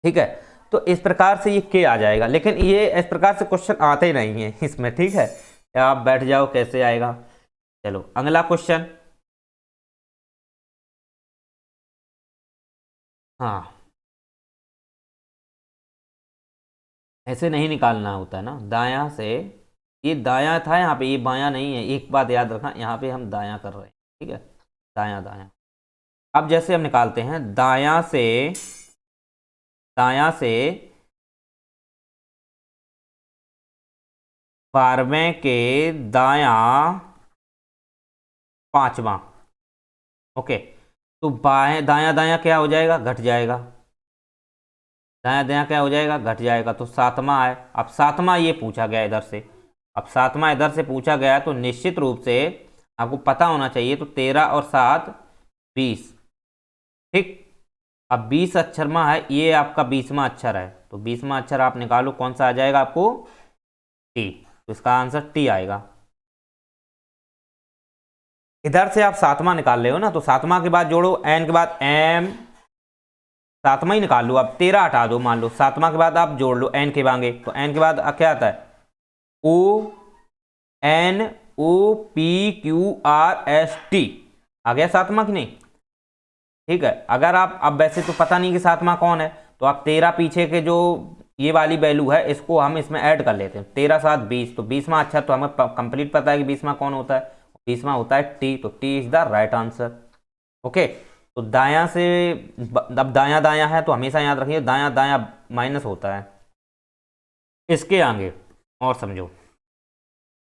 ठीक है, तो इस प्रकार से ये के आ जाएगा, लेकिन ये इस प्रकार से क्वेश्चन आते ही नहीं है इसमें। ठीक है, आप बैठ जाओ कैसे आएगा। चलो अगला क्वेश्चन। हाँ, ऐसे नहीं निकालना होता है ना, दायां से। ये दायां था यहाँ पे, ये बायां नहीं है, एक बात याद रखना, यहाँ पे हम दायां कर रहे हैं। ठीक है, दायां दायां। अब जैसे हम निकालते हैं दायां से, दायां से 12वें के दायां पांचवा। ओके, तो बाएं दायां दायां क्या हो जाएगा, घट जाएगा। दायां दायां क्या हो जाएगा, घट जाएगा। तो सातवां है, अब सातवां ये पूछा गया इधर से। अब सातवां इधर से पूछा गया, तो निश्चित रूप से आपको पता होना चाहिए। तो 13 और 7 20। ठीक, अब 20 अक्षर में है, ये आपका 20वां अक्षर है। तो 20वां अक्षर आप निकालो, कौन सा आ जाएगा आपको, टी। तो इसका आंसर टी आएगा। इधर से आप सातवां निकाल रहे हो ना, तो सातवां के बाद जोड़ो एन के बाद एम, सातवां ही निकाल लो। अब 13 हटा दो, मान लो सातवां के बाद आप जोड़ लो एन के बांगे, तो एन के बाद क्या आता है, O N O P Q R S T. आ गया सातवां कि नहीं। ठीक है, अगर आप, अब वैसे तो पता नहीं कि सातवां कौन है, तो आप 13 पीछे के जो ये वाली वैल्यू है इसको हम इसमें ऐड कर लेते हैं। 13 7 20, तो 20वां अक्षर तो हमें कंप्लीट पता है कि 20वां कौन होता है, 20वां होता है टी। तो T is the right answer. Okay, तो दायां से, अब दायां दायां है तो हमेशा याद रखिए दायां दायां माइनस होता है। इसके आगे और समझो,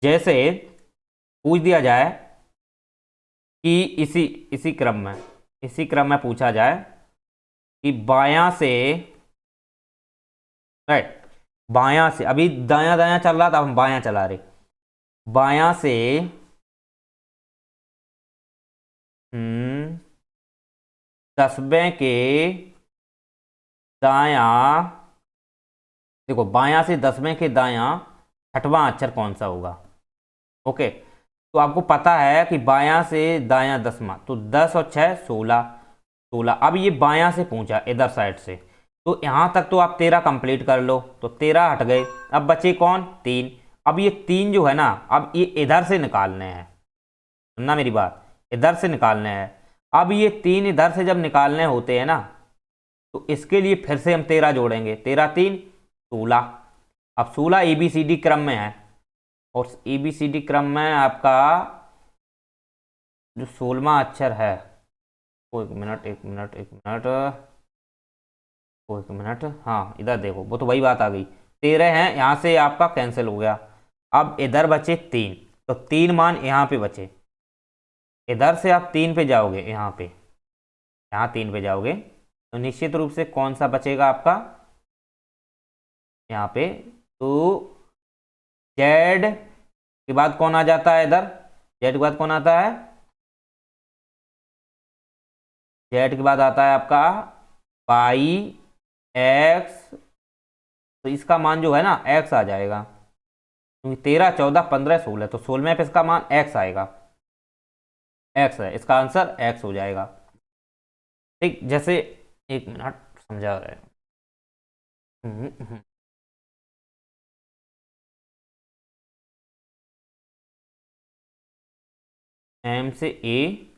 जैसे पूछ दिया जाए कि इसी इसी क्रम में, इसी क्रम में पूछा जाए कि बायां से, राइट, बायां से, अभी दायां दायां चल रहा था, अब हम बायां चला रहे। बायां से 10वें के दायां, देखो बायां से 10वें के दायां छठवां अक्षर कौन सा होगा। ओके, तो आपको पता है कि बायां से दायां 10वां, तो 10 और 6 16, 16। अब ये बायां से पूछा इधर साइड से, तो यहां तक तो आप 13 कंप्लीट कर लो, तो 13 हट गए। अब बचे कौन, 3। अब ये 3 जो है ना, अब ये इधर से निकालने हैं, सुनना मेरी बात, इधर से निकालने हैं। अब ये 3 इधर से जब निकालने होते हैं ना, तो इसके लिए फिर से हम 13 जोड़ेंगे, 13 3 16। अब 16 ABCD क्रम में है, और ABCD क्रम में आपका जो 16वां अक्षर है, वो एक मिनट एक मिनट एक मिनट, वो एक मिनट, हाँ इधर देखो, वो तो वही बात आ गई, 13 है, यहाँ से आपका कैंसिल हो गया। अब इधर बचे 3, तो 3 मान यहाँ पे बचे। इधर से आप 3 पे जाओगे, यहाँ पे, यहाँ 3 पे जाओगे, तो निश्चित रूप से कौन सा बचेगा आपका यहाँ पे, तो जेड के बाद कौन आ जाता है इधर, जेड के बाद कौन आता है, जेड के बाद आता है आपका वाई एक्स। तो इसका मान जो है ना एक्स आ जाएगा, क्योंकि 13 14 15 16, तो 16वें पे इसका मान एक्स आएगा, एक्स है, इसका आंसर एक्स हो जाएगा। ठीक, जैसे एक मिनट समझा रहे हैं। एम से ए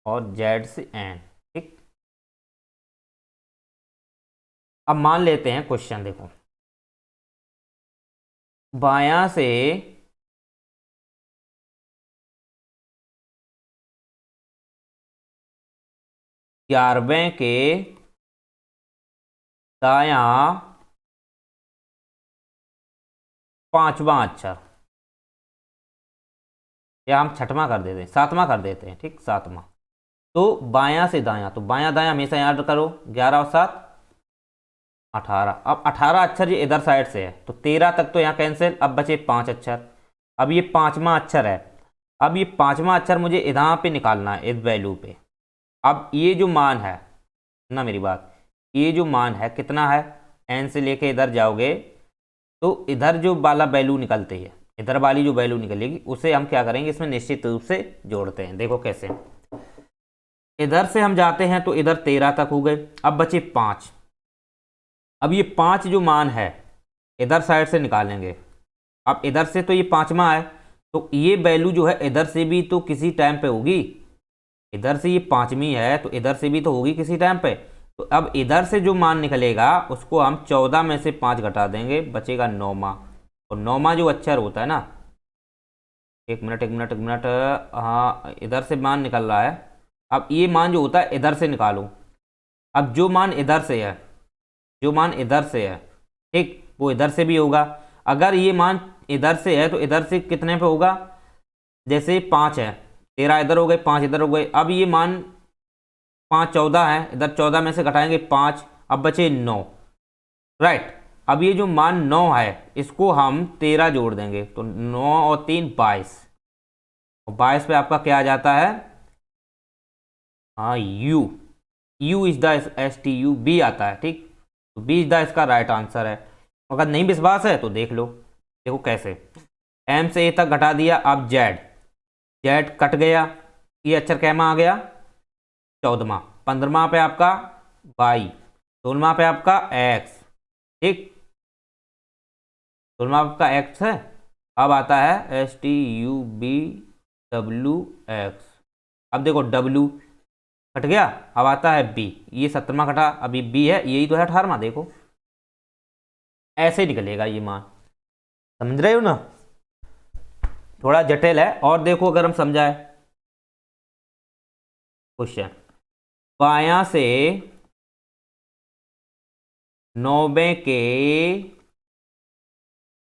और जेड से एन। ठीक, अब मान लेते हैं क्वेश्चन, देखो बायां से 11वें के दायां पांचवा अक्षर, या हम छठवां कर देते हैं, सातवां कर देते हैं। ठीक, सातवां। तो बायां से दायां, तो बायां दायां हमेशा याद करो, 11 और 7 18। अब 18 अक्षर ये इधर साइड से है, तो 13 तक तो यहाँ कैंसिल, अब बचे 5 अक्षर। अब ये 5वां अक्षर है, अब ये 5वां अक्षर मुझे यहाँ पे निकालना है, इस वैल्यू पे। अब ये जो मान है ना, मेरी बात, ये जो मान है कितना है, n से लेके इधर जाओगे तो इधर जो वाला वैल्यू निकलती है, इधर वाली जो वैल्यू निकलेगी उसे हम क्या करेंगे, इसमें निश्चित रूप से जोड़ते हैं। देखो कैसे, इधर से हम जाते हैं तो इधर 13 तक हो गए, अब बचे 5। अब ये 5 जो मान है इधर साइड से निकालेंगे। अब इधर से तो ये 5वां है, तो ये वैल्यू जो है इधर से भी तो किसी टाइम पे होगी, इधर से ये 5वीं है तो इधर से भी तो होगी किसी टाइम पे। तो अब इधर से जो मान निकलेगा उसको हम 14 में से 5 घटा देंगे, बचेगा 9वां। और 9वां जो अक्षर होता है ना, एक मिनट, हाँ इधर से मान निकल रहा है। अब ये मान जो होता है इधर से निकालो। अब जो मान इधर से है, जो मान इधर से है, ठीक, वो इधर से भी होगा। अगर ये मान इधर से है तो इधर से कितने पे होगा, जैसे 5 है, 13 इधर हो गए, 5 इधर हो गए। अब ये मान 5 14 है, इधर 14 में से घटाएंगे 5, अब बचे 9, राइट। अब ये जो मान 9 है इसको हम 13 जोड़ देंगे, तो 9 और 3 22, और 22 पे आपका क्या आ जाता है, हाँ यू इज द STUB आता है, ठीक। तो बी इज द इसका राइट आंसर है। अगर नहीं विश्वास है तो देख लो, देखो कैसे, M से A तक घटा दिया। अब Z कट गया, ये अक्षर कैमा आ गया, 14वां। 15वां पे आपका Y, 16वां पे आपका X, ठीक, 16वां आपका X है। अब आता है STUBWX। अब देखो W कट गया, अब आता है B, ये 17वां कटा, अभी B है, यही तो है 18वां। देखो ऐसे निकलेगा ये मान, समझ रहे हो ना, थोड़ा जटिल है। और देखो अगर हम समझाए क्वेश्चन, बायां से 90 के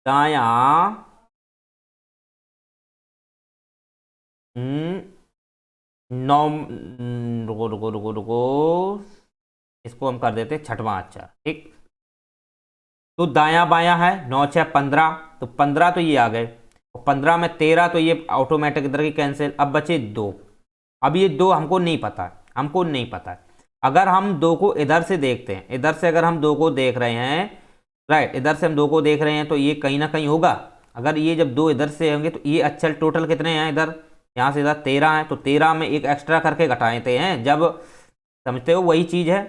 दाया रुको, इसको हम कर देते 6वां अक्षर, ठीक। तो दाया बाया है, 9 6 15, तो 15 तो ये आ गए, और 15 में 13 तो ये ऑटोमेटिक इधर की कैंसिल। अब बचे 2, अब ये 2 हमको नहीं पता है, हमको नहीं पता है। अगर हम 2 को इधर से देखते हैं, इधर से अगर हम 2 को देख रहे हैं, राइट, इधर से हम 2 को देख रहे हैं तो ये कहीं ना कहीं होगा। अगर ये जब 2 इधर से होंगे तो ये अक्षर टोटल कितने हैं, इधर यहाँ से इधर 13 है, तो 13 में एक एक्स्ट्रा करके घटाते हैं जब, समझते हो, वही चीज़ है।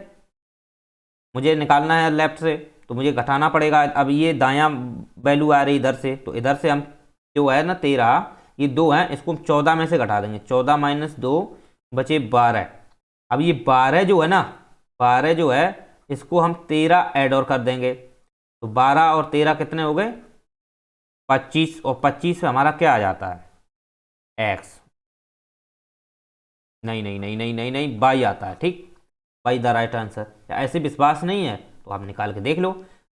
मुझे निकालना है लेफ्ट से तो मुझे घटाना पड़ेगा। अब ये दायां वैल्यू आ रही इधर से, तो इधर से हम जो है ना 13, ये 2 हैं, इसको हम 14 में से घटा देंगे, 14 - 2 बचे 12। अब ये 12 जो है ना, 12 जो है इसको हम 13 ऐड और कर देंगे, तो 12 और 13 कितने हो गए, 25, और 25 में हमारा क्या आ जाता है, X, नहीं Y आता है, ठीक, Y द राइट आंसर। ऐसे विश्वास नहीं है तो आप निकाल के देख लो।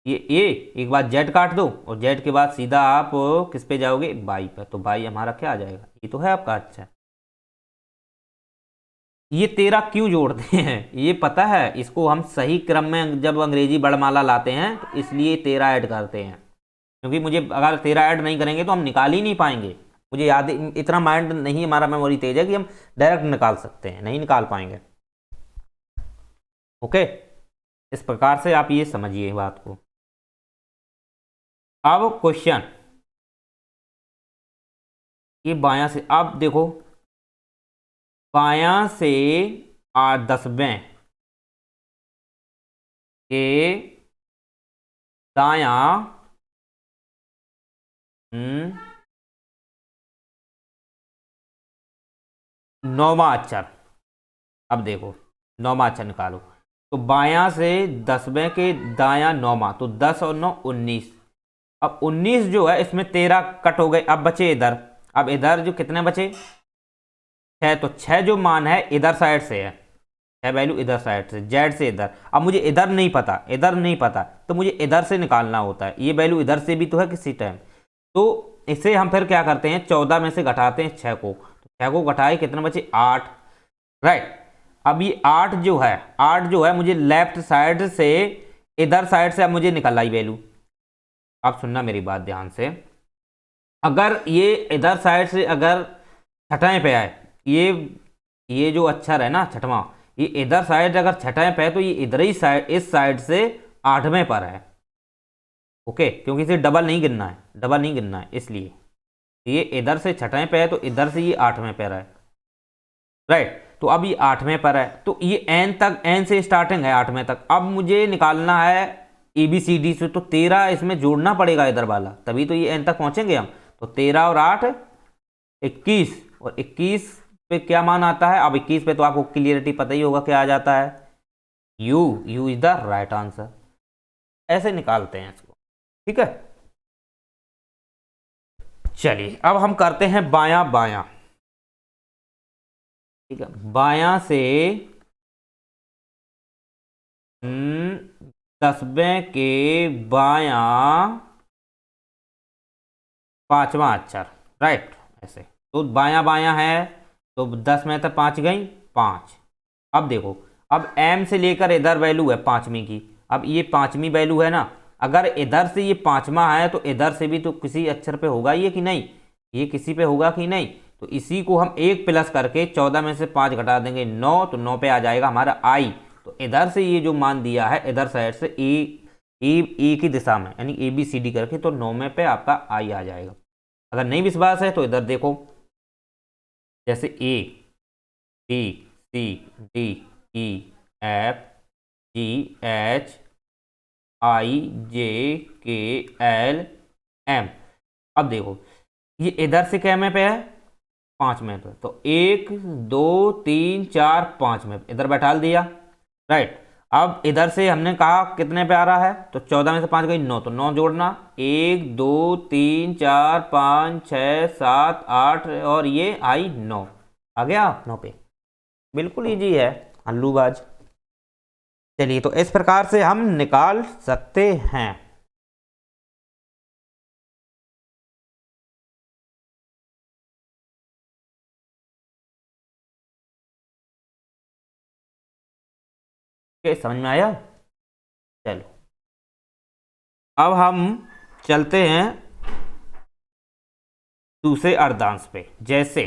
ये A, एक बार Z काट दो, और Z के बाद सीधा आप किस पे जाओगे, Y पे, तो Y हमारा क्या आ जाएगा, ये तो है आपका। अच्छा, ये 13 क्यों जोड़ते हैं ये पता है, इसको हम सही क्रम में जब अंग्रेजी वर्णमाला लाते हैं तो इसलिए 13 ऐड करते हैं, क्योंकि मुझे अगर 13 ऐड नहीं करेंगे तो हम निकाल ही नहीं पाएंगे। मुझे याद, इतना माइंड नहीं, हमारा मेमोरी तेज है कि हम डायरेक्ट निकाल सकते हैं, नहीं निकाल पाएंगे। ओके, इस प्रकार से आप ये समझिए बात को। अब क्वेश्चन, ये बायां से, अब देखो बायां से 10वें के दाया 9वां अक्षर। अब देखो 9वां अक्षर निकालो, तो बायां से 10वें के दाया 9वां, तो 10 और 9 19। अब 19 जो है इसमें 13 कट हो गए, अब बचे इधर। अब इधर जो कितने बचे, 6, तो 6 जो मान है इधर साइड से है, 6 वैल्यू इधर साइड से, जेड से इधर। अब मुझे इधर नहीं पता, इधर नहीं पता, तो मुझे इधर से निकालना होता है। ये वैल्यू इधर से भी तो है किसी टाइम, तो इसे हम फिर क्या करते हैं, 14 में से घटाते हैं 6 को, तो 6 को घटाए कितने बचे, 8, राइट। अब ये 8 जो है, 8 जो है मुझे लेफ्ट साइड से, इधर साइड से अब मुझे निकल आई वैल्यू। आप सुनना मेरी बात ध्यान से, अगर ये इधर साइड से अगर छठवें पे आए, ये जो अक्षर है ना 6वां, ये इधर साइड अगर 6वें पे है तो ये इधर ही साइड, इस साइड से 8वें पर है। ओके, क्योंकि इसे डबल नहीं गिनना है, डबल नहीं गिनना है, इसलिए ये इधर से 6वें पे है तो इधर से ये 8वें पर है, राइट। तो अब ये 8वें पर है, तो ये एन तक, एन से स्टार्टिंग है 8वें तक। अब मुझे निकालना है ABCD से, तो 13 इसमें जोड़ना पड़ेगा इधर वाला, तभी तो ये एन तक पहुंचेंगे हम। तो 13 और 8 21, और 21 पे क्या मान आता है? अब 21 पे तो आपको क्लियरिटी पता ही होगा क्या आ जाता है, you. U is the right answer. ऐसे निकालते हैं इसको, ठीक है। चलिए अब हम करते हैं बायां बायां, ठीक है। बायां से 10वें के बायां 5वां अक्षर, राइट। ऐसे तो बायां बायां है, तो 10 में तो 5 गई, 5। अब देखो, अब एम से लेकर इधर वैल्यू है 5वीं की। अब ये 5वीं वैल्यू है ना, अगर इधर से ये 5वां है तो इधर से भी तो किसी अक्षर पे होगा ये कि नहीं, ये किसी पे होगा कि नहीं। तो इसी को हम 1 प्लस करके 14 में से 5 घटा देंगे 9, तो 9 पे आ जाएगा हमारा आई। तो इधर से ये जो मान दिया है इधर साइड से ए की दिशा में, यानी ABCD करके, तो 9 पे आपका आई आ जाएगा। अगर नहीं विश्वास है तो इधर देखो, जैसे ABCDEFGHIJKLM। अब देखो ये इधर से क्या में पे है, 5 में पे, तो 1 2 3 4 5 में इधर बैठा दिया, राइट। अब इधर से हमने कहा कितने पे आ रहा है, तो 14 में से 5 गई 9, तो 9 जोड़ना, 1 2 3 4 5 6 7 8, और ये आई 9 आ गया 9 पे। बिल्कुल इजी है, हल्लूबाज। चलिए तो इस प्रकार से हम निकाल सकते हैं। क्या समझ में आया? चलो अब हम चलते हैं दूसरे अर्धांश पे। जैसे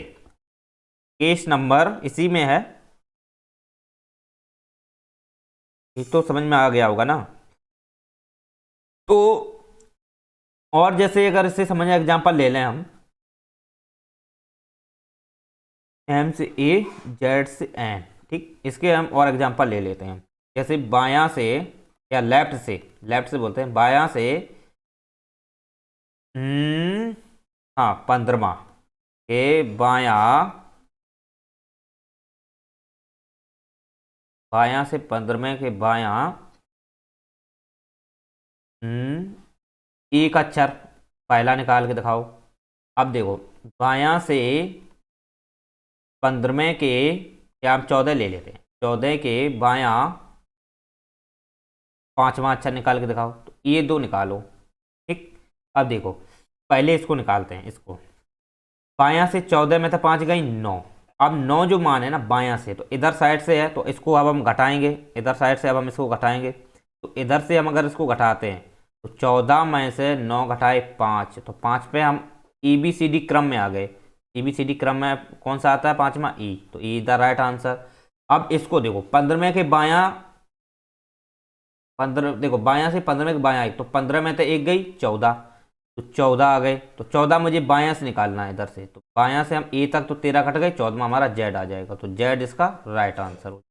केस नंबर इसी में है, ये तो समझ में आ गया होगा ना। तो और जैसे अगर इससे समझ एग्जांपल ले लें हम, M से A, Z से N, ठीक। इसके हम और एग्जांपल ले लेते हैं। जैसे बायां से, या लेफ्ट से, लेफ्ट से बोलते हैं, बायां से हाँ 15वां के बायां, बायां से 15वें के बायां एक अक्षर पहला निकाल के दिखाओ। अब देखो बायां से 15वें के, या हम 14 ले लेते हैं, 14 के बायां 5वां अक्षर निकाल के दिखाओ। तो ये दो निकालो, ठीक। अब देखो पहले इसको निकालते हैं, इसको बायां से 14 में तो 5 गई 9। अब 9 जो मान है ना बायां से, तो इधर साइड से है, तो इसको अब हम घटाएंगे, इधर साइड से अब हम इसको घटाएंगे। तो इधर से हम अगर इसको घटाते हैं, तो 14 में से 9 घटाए 5, तो 5 पे हम ABCD क्रम में आ गए। ABCD क्रम में कौन सा आता है, 5वां ई, तो E is the right answer. अब इसको देखो 15वें के बायां, 15 देखो बायां से 15वें के बायां आई, तो 15 में तो एक गई 14, तो 14 आ गए। तो 14 मुझे बायां से निकालना है इधर से, तो बायां से हम ए तक, तो 13 कट गए, 14वां हमारा जेड आ जाएगा, तो जेड इसका राइट आंसर हो।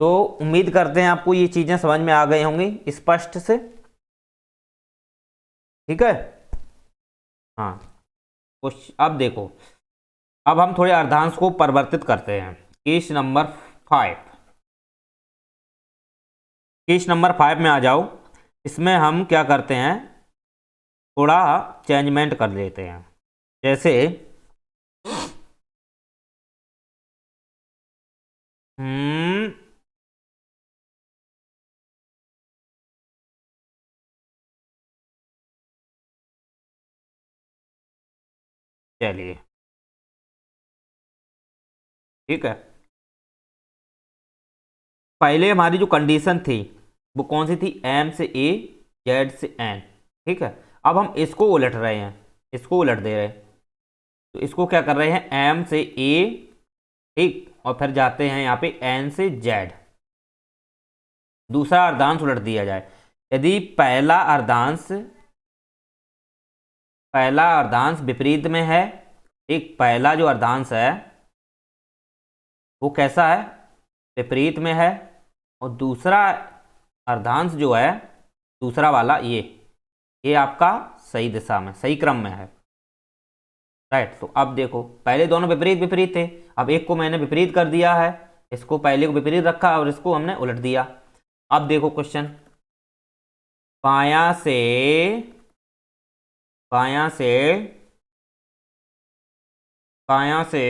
तो उम्मीद करते हैं आपको ये चीजें समझ में आ गई होंगी स्पष्ट से, ठीक है। हाँ कुछ अब देखो, अब हम थोड़े अर्धांश को परिवर्तित करते हैं। केस नंबर 5, केस नंबर 5 में आ जाओ। इसमें हम क्या करते हैं, थोड़ा चेंजमेंट कर लेते हैं। जैसे हम्म चलिए ठीक है, पहले हमारी जो कंडीशन थी वो कौन सी थी, M से A, Z से N, ठीक है। अब हम इसको उलट रहे हैं, इसको उलट दे रहे हैं। तो इसको क्या कर रहे हैं, M से A, ठीक, और फिर जाते हैं यहाँ पे N से Z, दूसरा अर्धांश उलट दिया जाए। यदि पहला अर्धांश विपरीत में है, एक पहला जो अर्धांश है वो कैसा है, विपरीत में है, और दूसरा अर्धांश जो है, दूसरा वाला ये आपका सही दिशा में, सही क्रम में है, राइट। तो अब देखो पहले दोनों विपरीत विपरीत थे, अब एक को मैंने विपरीत कर दिया है, इसको पहले को विपरीत रखा और इसको हमने उलट दिया। अब देखो क्वेश्चन, बायां से बायां से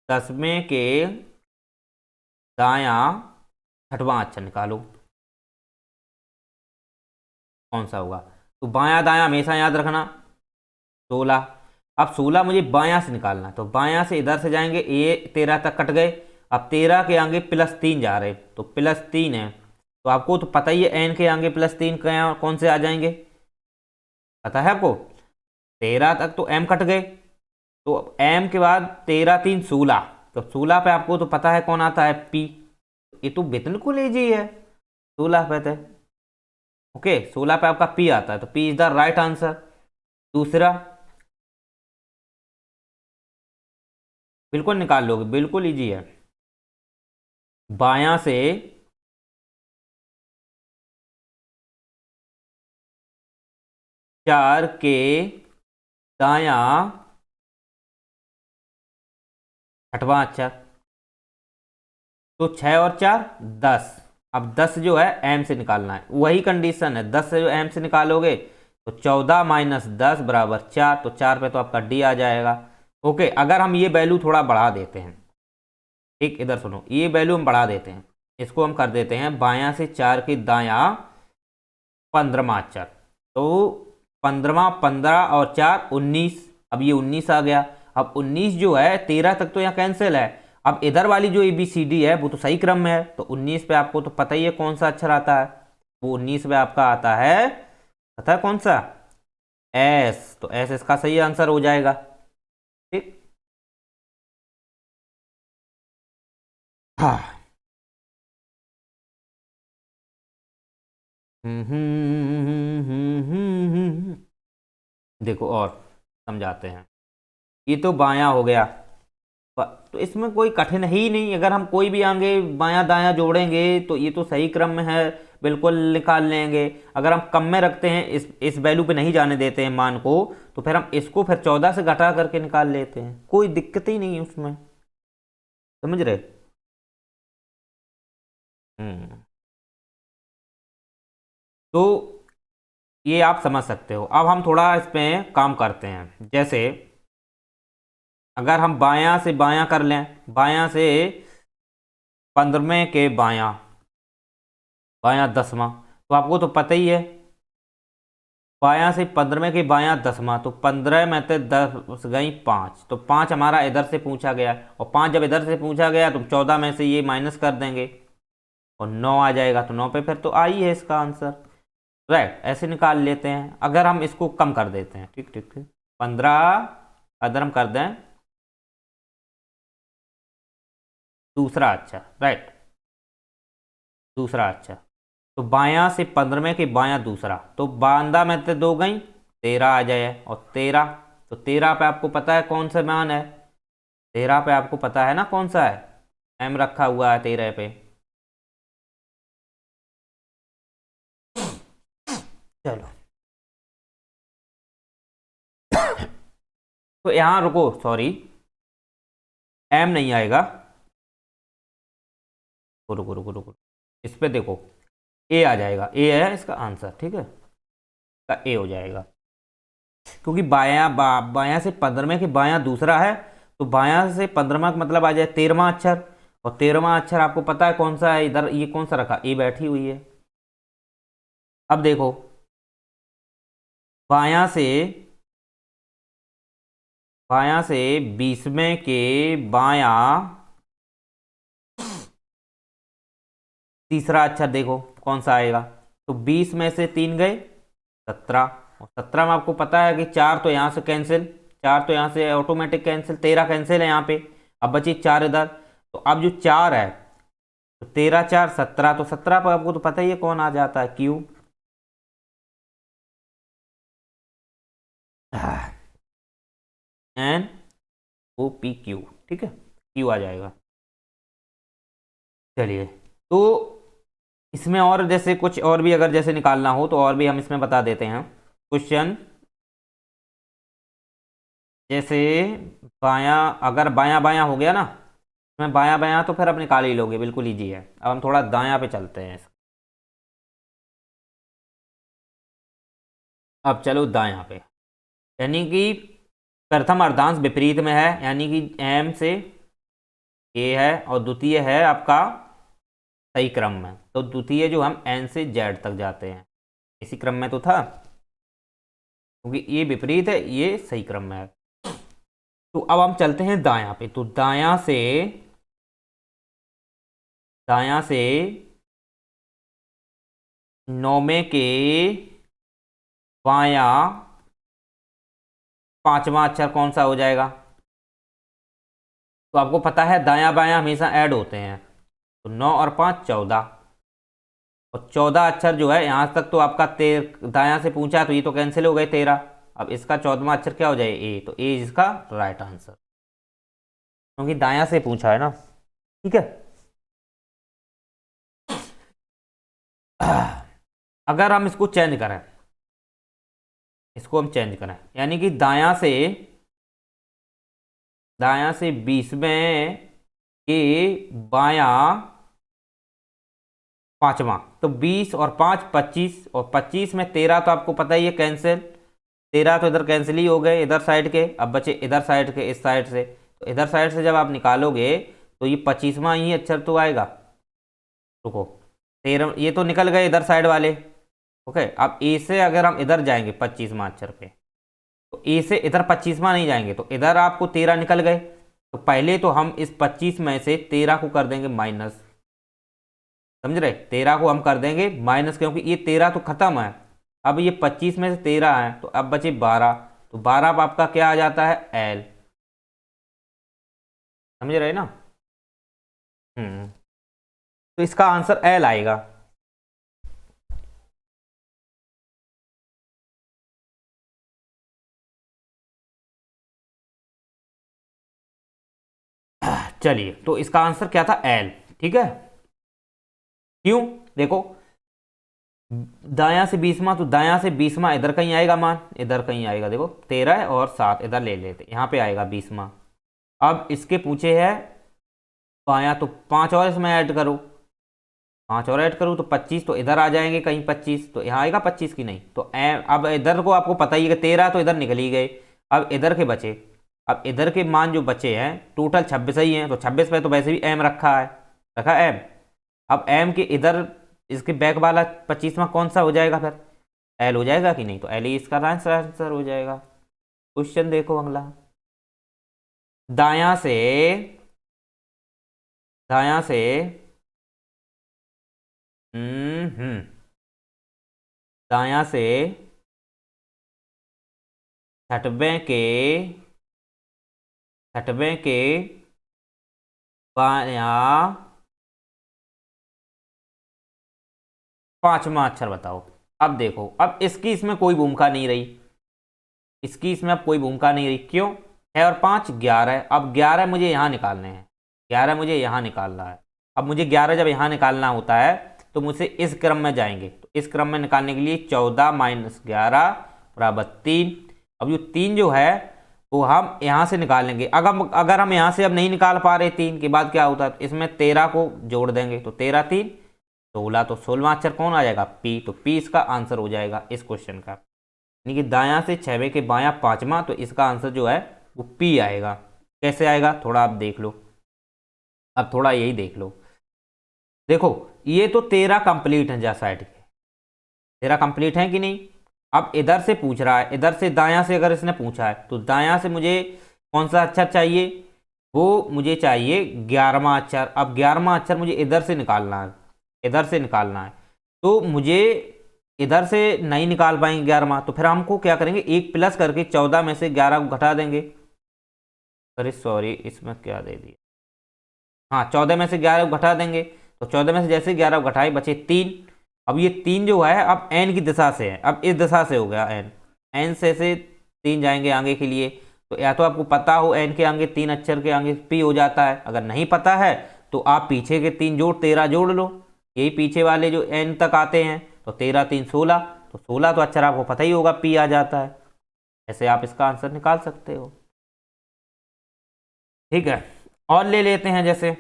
10वें के दायां छठवां अक्षर निकालो, कौन सा होगा। तो बायां दायां हमेशा याद रखना, 16। अब 16 मुझे बायां से निकालना है, तो बायां से इधर से जाएंगे, ये 13 तक कट गए, अब 13 के आगे +3 जा रहे, तो +3 है, तो आपको तो पता ही है n के आगे +3 कौन से आ जाएंगे, पता है आपको। 13 तक तो m कट गए, तो m के बाद 13 3 16, तो 16 पे आपको तो पता है कौन आता है, p। ये तो बिल्कुल इजी है, 16 पे थे, ओके 16 पे आपका p आता है, तो p is the right answer. दूसरा बिल्कुल निकाल लोगे, बिल्कुल इजी है। बायां से 4 के दायां छठवां अक्षर, तो 6 और 4 10। अब 10 जो है m से निकालना है, वही कंडीशन है, 10 से जो m से निकालोगे तो 14 - 10 = 4, तो 4 पे तो आपका d आ जाएगा, ओके। अगर हम ये वैल्यू थोड़ा बढ़ा देते हैं, ठीक इधर सुनो, ये वैल्यू हम बढ़ा देते हैं, इसको हम कर देते हैं बायां से 4 के दायां 15वां अक्षर, तो 15वां 15 और 4 19, अब ये 19 आ गया। अब 19 जो है 13 तक तो यहाँ कैंसिल है, अब इधर वाली जो ABCD है वो तो सही क्रम में है, तो 19 पे आपको तो पता ही है कौन सा अक्षर आता है, वो 19 पे आपका आता है, पता है कौन सा, S, तो S इसका सही आंसर हो जाएगा, ठीक। हाँ देखो और समझाते हैं, ये तो बायां हो गया, तो इसमें कोई कठिन ही नहीं, अगर हम कोई भी आगे बायां दायां जोड़ेंगे तो ये तो सही क्रम में है, बिल्कुल निकाल लेंगे। अगर हम कम में रखते हैं, इस वैल्यू पे नहीं जाने देते हैं मान को, तो फिर हम इसको फिर 14 से घटा करके निकाल लेते हैं, कोई दिक्कत ही नहीं है उसमें, समझ रहे। हम्म तो ये आप समझ सकते हो। अब हम थोड़ा इस पे काम करते हैं, जैसे अगर हम बायां से बायां कर लें, बायां से 15वें के बायां, बायां 10वां, तो आपको तो पता ही है, बायां से 15वें के बायां 10वां, तो 15 में से 10 गई 5, तो 5 हमारा इधर से पूछा गया, और 5 जब इधर से पूछा गया तो 14 में से ये माइनस कर देंगे और 9 आ जाएगा, तो 9 पे फिर तो आई है इसका आंसर, राइट। ऐसे निकाल लेते हैं। अगर हम इसको कम कर देते हैं, ठीक ठीक ठीक, 15 अगर हम कर दें दूसरा अच्छा, राइट, दूसरा अच्छा, तो बायां से 15वें के बायां दूसरा, तो 12 में से 2 गई 13 आ जाए, और 13, तो 13 पे आपको पता है कौन सा मान है, 13 पे आपको पता है ना कौन सा है, m रखा हुआ है 13 पे। चलो तो यहां रुको, सॉरी m नहीं आएगा, रुको रुको रुको, इस पे देखो a आ जाएगा, a है इसका आंसर, ठीक है, का a हो जाएगा, क्योंकि बायां से 15वें के बायां दूसरा है, तो बायां से 15वां का मतलब आ जाए 13वां अक्षर, और 13वां अक्षर आपको पता है कौन सा है, इधर ये कौन सा रखा, ए बैठी हुई है। अब देखो बायां से 20वें के बायां तीसरा अक्षर देखो कौन सा आएगा, तो 20 में से 3 गए 17, और 17 में आपको पता है कि 4 तो यहाँ से कैंसिल, 4 तो यहाँ से ऑटोमेटिक कैंसिल, 13 कैंसिल है यहाँ पे, अब बची 4 इधर, तो अब जो 4 है तो 13 4 17, तो 17 पर आपको तो पता ही है कौन आ जाता है, Q. N O P Q, ठीक है, क्यू आ जाएगा। चलिए, तो इसमें और जैसे कुछ और भी अगर जैसे निकालना हो तो और भी हम इसमें बता देते हैं क्वेश्चन। जैसे बायां, अगर बायां बायां हो गया ना, इसमें बायां बायां तो फिर आप निकाल ही लोगे, बिल्कुल ईजी है। अब हम थोड़ा दायां पे चलते हैं। अब चलो दायां पे, यानी कि प्रथम अर्धांश विपरीत में है, यानी कि एम से ए है और द्वितीय है आपका सही क्रम में। तो द्वितीय जो हम एन से जेड तक जाते हैं, इसी क्रम में तो था, क्योंकि ये विपरीत है, ये सही क्रम में है। तो अब हम चलते हैं दायां पे। तो दायां से नौवें के बायां पांचवा अक्षर कौन सा हो जाएगा? तो आपको पता है दायां बायां हमेशा ऐड होते हैं। तो 9 और 5 14, और 14 अक्षर जो है यहां तक तो आपका दायां से पूछा तो ये तो कैंसिल हो गए 13। अब इसका 14वां अक्षर क्या हो जाए? ए। तो ए इसका राइट आंसर, क्योंकि दायां से पूछा है ना। ठीक है। अगर हम इसको चेंज करें, इसको हम चेंज करें, यानी कि दायां से 20वें के बायां पांचवा, तो 20 और 5 25, और 25 में 13 तो आपको पता ही है कैंसिल, 13 तो इधर कैंसिल ही हो गए इधर साइड के। अब बचे इधर साइड के, इस साइड से। तो इधर साइड से जब आप निकालोगे तो ये 25वां ही अक्षर तो आएगा। रुको, 13 ये तो निकल गए इधर साइड वाले। ओके, अब ए से अगर हम इधर जाएंगे 25वां अक्षर पे, तो ए से इधर 25वां नहीं जाएंगे, तो इधर आपको 13 निकल गए। तो पहले तो हम इस 25 में से 13 को कर देंगे माइनस, समझ रहे? 13 को हम कर देंगे माइनस, क्योंकि ये 13 तो खत्म है। अब ये 25 में से 13 है, तो अब बचे 12। तो 12 अब आपका क्या आ जाता है? एल। समझ रहे ना? तो इसका आंसर एल आएगा। चलिए, तो इसका आंसर क्या था? एल। ठीक है। क्यों? देखो, दायां से 20वां, तो दायां से 20वां इधर कहीं आएगा मान, इधर कहीं आएगा। देखो 13 और 7 इधर ले लेते, यहाँ पे आएगा 20वां। अब इसके पूछे है बायां, तो 5 और इसमें ऐड करो, 5 और ऐड करूँ तो 25, तो इधर आ जाएंगे कहीं 25, तो यहाँ आएगा 25 की नहीं। तो अब इधर को आपको पता ही है कि 13 तो इधर निकल ही गए। अब इधर के बचे, अब इधर के मान जो बचे हैं टोटल 26 ही हैं। तो 26 पे तो वैसे भी एम रखा है, रखा एम। अब एम के इधर इसके बैक वाला 25वां कौन सा हो जाएगा? फिर एल हो जाएगा कि नहीं? तो एल ही इसका आंसर हो जाएगा। क्वेश्चन देखो अगला। दायां से दायां से दायां से छठवें के बायां पांचवा अक्षर बताओ। अब देखो, अब इसकी इसमें कोई भूमिका नहीं रही, इसकी इसमें अब कोई भूमिका नहीं रही। क्यों? 6 और 5 11। अब 11 मुझे यहाँ निकालने हैं, 11 मुझे यहाँ निकालना है। अब मुझे 11 जब यहाँ निकालना होता है तो मुझसे इस क्रम में जाएंगे, तो इस क्रम में निकालने के लिए 14 - 11 बराबर 3। अब जो 3 जो है वो हम यहाँ से निकाल लेंगे। अगर हम यहाँ से अब नहीं निकाल पा रहे 3 के बाद क्या होता है, तो इसमें 13 को जोड़ देंगे, तो 13 3 16, तो 16वां अक्षर कौन आ जाएगा? पी। तो पी इसका आंसर हो जाएगा इस क्वेश्चन का, यानी कि दायां से 6वें के बायां पांचवा, तो इसका आंसर जो है वो पी आएगा। कैसे आएगा थोड़ा आप देख लो, अब थोड़ा यही देख लो। देखो, ये तो 13 कंप्लीट है जा साइड के, 13 कंप्लीट है कि नहीं? अब इधर से पूछ रहा है, इधर से दायां से अगर इसने पूछा है तो दायां से मुझे कौन सा अक्षर चाहिए? वो मुझे चाहिए 11वां अक्षर। अब 11वां अक्षर मुझे इधर से निकालना है, इधर से निकालना है। तो मुझे इधर से नहीं निकाल पाएंगे 11वां, तो फिर हमको क्या करेंगे, एक प्लस करके 14 में से 11 को घटा देंगे। अरे सॉरी, इसमें क्या दे दिया, हाँ 14 में से 11 को घटा देंगे। तो 14 में से जैसे 11 घटाए बचे 3। अब ये 3 जो है अब एन की दिशा से है, अब इस दिशा से हो गया एन, एन से 3 जाएंगे आगे के लिए। तो या तो आपको पता हो एन के आगे 3 अक्षर के आगे पी हो जाता है, अगर नहीं पता है तो आप पीछे के 3 जोड़ 13 जोड़ लो, यही पीछे वाले जो एन तक आते हैं। तो 13 3 16, तो 16 तो अक्षर आपको पता ही होगा पी आ जाता है। ऐसे आप इसका आंसर निकाल सकते हो। ठीक है, और ले लेते हैं जैसे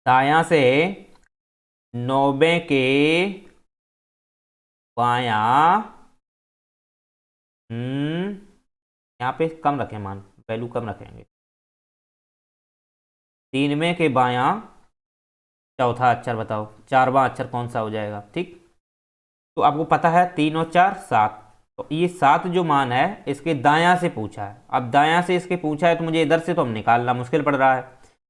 दायां से 90 के बायां, यहाँ पे कम रखें मान, वैल्यू कम रखेंगे। 93 के बायां चौथा अक्षर बताओ, 4वां अक्षर कौन सा हो जाएगा। ठीक, तो आपको पता है 3 और 4 7, तो ये 7 जो मान है इसके दायां से पूछा है। अब दायां से इसके पूछा है तो मुझे इधर से तो हम निकालना मुश्किल पड़ रहा है,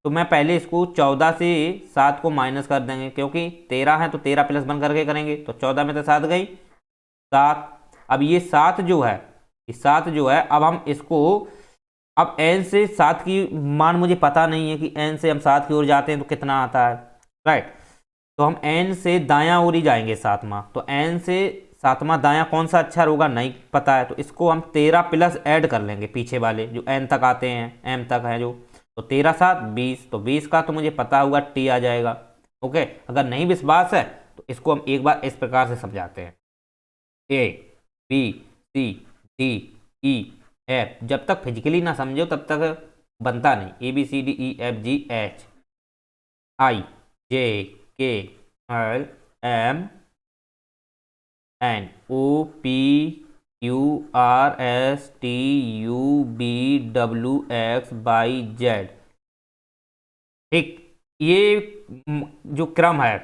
तो मैं पहले इसको 14 से 7 को माइनस कर देंगे, क्योंकि 13 है तो 13 प्लस 1 करके करेंगे, तो 14 में तो 7 गई 7। अब ये 7 जो है, ये 7 जो है, अब हम इसको, अब n से 7 की मान मुझे पता नहीं है कि n से हम 7 की ओर जाते हैं तो कितना आता है, राइट। तो हम n से दायां ओर ही जाएंगे 7वां, तो n से 7वां दायां कौन सा अक्षर होगा नहीं पता है, तो इसको हम 13 प्लस ऐड कर लेंगे पीछे वाले जो n तक आते हैं, m तक है जो, तो 13 7 20, तो 20 का तो मुझे पता होगा t आ जाएगा। ओके, अगर नहीं विश्वास है तो इसको हम एक बार इस प्रकार से समझाते हैं, A B C D E F, जब तक फिजिकली ना समझो तब तक बनता नहीं। A B C D E F G H I J K L M N O P Q R S T U V W X Y Z. ठीक, ये जो क्रम है,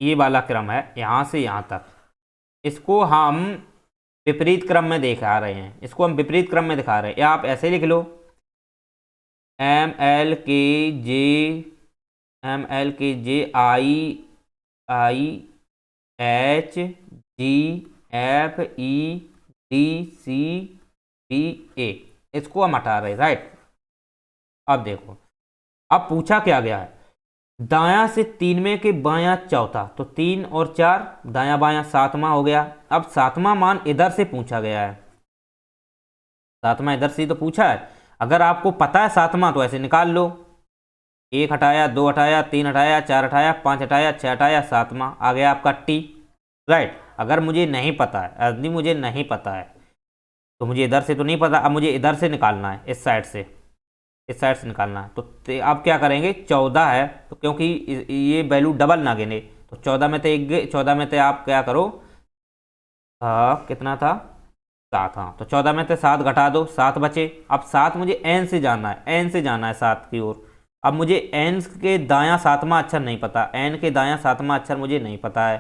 ये वाला क्रम है यहाँ से यहाँ तक, इसको हम विपरीत क्रम में दिखा रहे हैं, इसको हम विपरीत क्रम में दिखा रहे हैं, या आप ऐसे लिख लो M L K J I I H G F E D C B A, इसको हम हटा रहे हैं, राइट। अब देखो, अब पूछा क्या गया है, दायां से 93 के बायां चौथा, तो 3 और 4 दायां बायां 7वां हो गया। अब 7वां मान इधर से पूछा गया है, 7वां इधर से तो पूछा है, अगर आपको पता है 7वां तो ऐसे निकाल लो, 1 हटाया 2 हटाया 3 हटाया 4 हटाया 5 हटाया 6 हटाया 7वां आ गया आपका टी, राइट। अगर मुझे नहीं पता है, यदि मुझे नहीं पता है तो मुझे इधर से तो नहीं पता, अब मुझे इधर से निकालना है, इस साइड से, इस साइड से निकालना है। तो आप क्या करेंगे, 14 है तो क्योंकि ये वैल्यू डबल ना गिने, तो 14 में से 14 में से आप क्या करो, कितना था 7, हाँ, तो 14 में से 7 घटा दो 7 बचे। अब 7 मुझे n से जाना है, n से जाना है 7 की ओर। अब मुझे n के दायां 7वां अक्षर नहीं पता, n के दायां 7वां अक्षर मुझे नहीं पता है,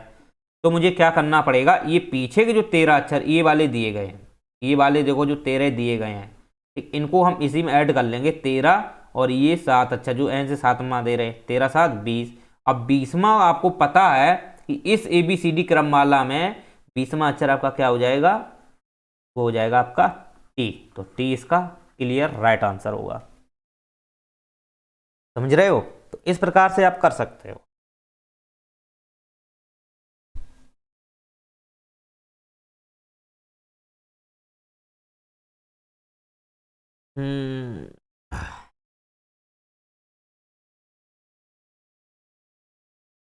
तो मुझे क्या करना पड़ेगा, ये पीछे के जो 13 अक्षर ये वाले दिए गए हैं, ये वाले देखो जो 13 दिए गए हैं, ठीक, इनको हम इसी में ऐड कर लेंगे 13 और ये 7 अक्षर जो n से 7वां दे रहे हैं, 13 7 20। अब 20वां आपको पता है कि इस ABCD क्रममाला में 20वां अक्षर आपका क्या हो जाएगा, वो हो जाएगा आपका टी, तो टी इसका क्लियर राइट आंसर होगा। समझ रहे हो, तो इस प्रकार से आप कर सकते हो।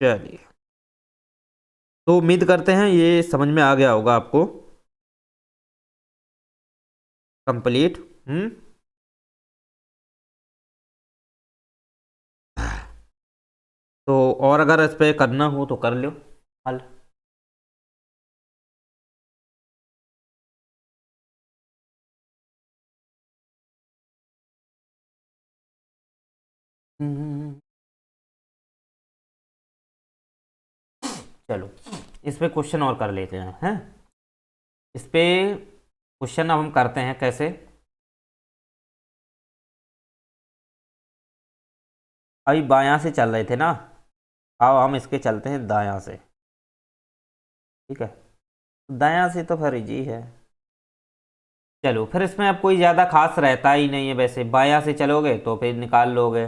चलिए, तो उम्मीद करते हैं ये समझ में आ गया होगा आपको कंप्लीट। तो और अगर इस पे करना हो तो कर लो हल। चलो, इस पे क्वेश्चन और कर लेते हैं। इस पे क्वेश्चन अब हम करते हैं कैसे, अभी बायां से चल रहे थे ना, अब हम इसके चलते हैं दायां से, ठीक है। दायां से तो फिर इजी है, चलो फिर इसमें अब कोई ज़्यादा खास रहता ही नहीं है, वैसे बायां से चलोगे तो फिर निकाल लोगे,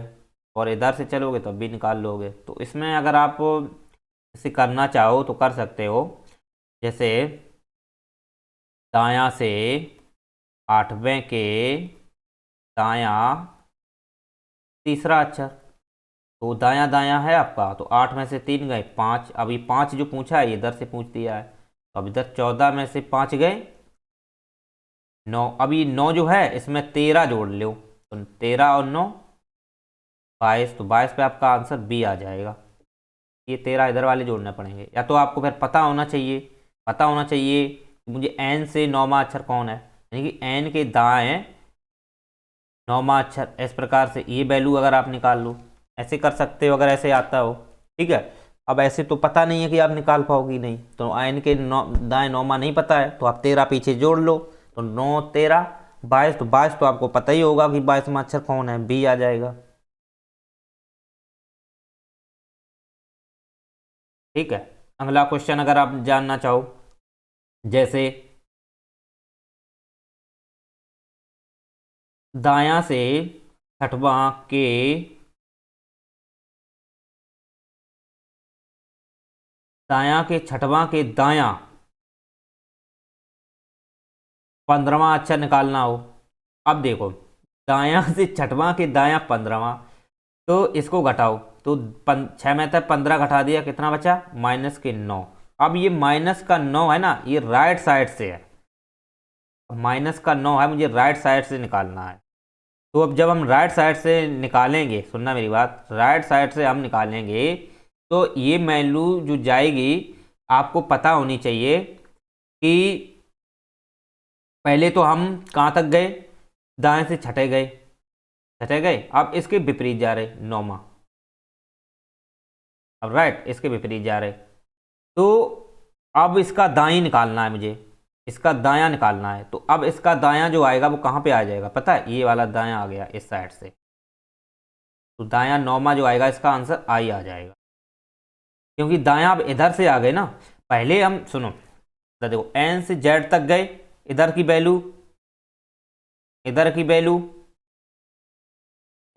और इधर से चलोगे तो भी निकाल लोगे। तो इसमें अगर आप इसे करना चाहो तो कर सकते हो। जैसे दायां से आठवें के दायां तीसरा अक्षर, तो दायां दायां है आपका, तो 8 में से 3 गए 5। अब ये 5 जो पूछा है ये इधर से पूछ दिया है, तो अब इधर 14 में से 5 गए 9। अब ये 9 जो है इसमें 13 जोड़ लो, तो 13 और 9 22, तो 22 पे आपका आंसर बी आ जाएगा। ये 13 इधर वाले जोड़ने पड़ेंगे, या तो आपको फिर पता होना चाहिए कि मुझे एन से नौवां अक्षर कौन है, यानी कि एन के दाएं नौवां अक्षर। इस प्रकार से ये वैल्यू अगर आप निकाल लो, ऐसे कर सकते हो अगर ऐसे आता हो, ठीक है। अब ऐसे तो पता नहीं है कि आप निकाल पाओगी नहीं, तो एन के दाएं नौवां नहीं पता है, तो आप 13 पीछे जोड़ लो, तो 9 13 22, तो 22 तो आपको पता ही होगा कि 22वां अक्षर कौन है, बी आ जाएगा। ठीक है, अगला क्वेश्चन अगर आप जानना चाहो, जैसे दायां से छठवां के छठवां के दायां 15वां अक्षर निकालना हो। अब देखो, दायां से छठवां के दायां 15वां, तो इसको घटाओ, तो 6 में से 15 घटा दिया, कितना बचा -9। अब ये माइनस का 9 है ना, ये राइट साइड से है, -9 है, मुझे राइट साइड से निकालना है। तो अब जब हम राइट साइड से निकालेंगे, सुनना मेरी बात, राइट साइड से हम निकालेंगे तो ये वैल्यू जो जाएगी आपको पता होनी चाहिए कि पहले तो हम कहाँ तक गए, दाएं से छठे गए, अब इसके विपरीत जा रहे नौमा, अब राइट इसके विपरीत जा रहे, तो अब इसका दाएं निकालना है मुझे, इसका दायां निकालना है। तो अब इसका दायां जो आएगा वो कहाँ पे आ जाएगा पता है, ये वाला दायां आ गया इस साइड से, तो दायां नौमा जो आएगा इसका आंसर आई आ जाएगा, क्योंकि दायां अब इधर से आ गए ना। पहले हम सुनो, इधर देखो एन से जेड तक गए, इधर की वैल्यू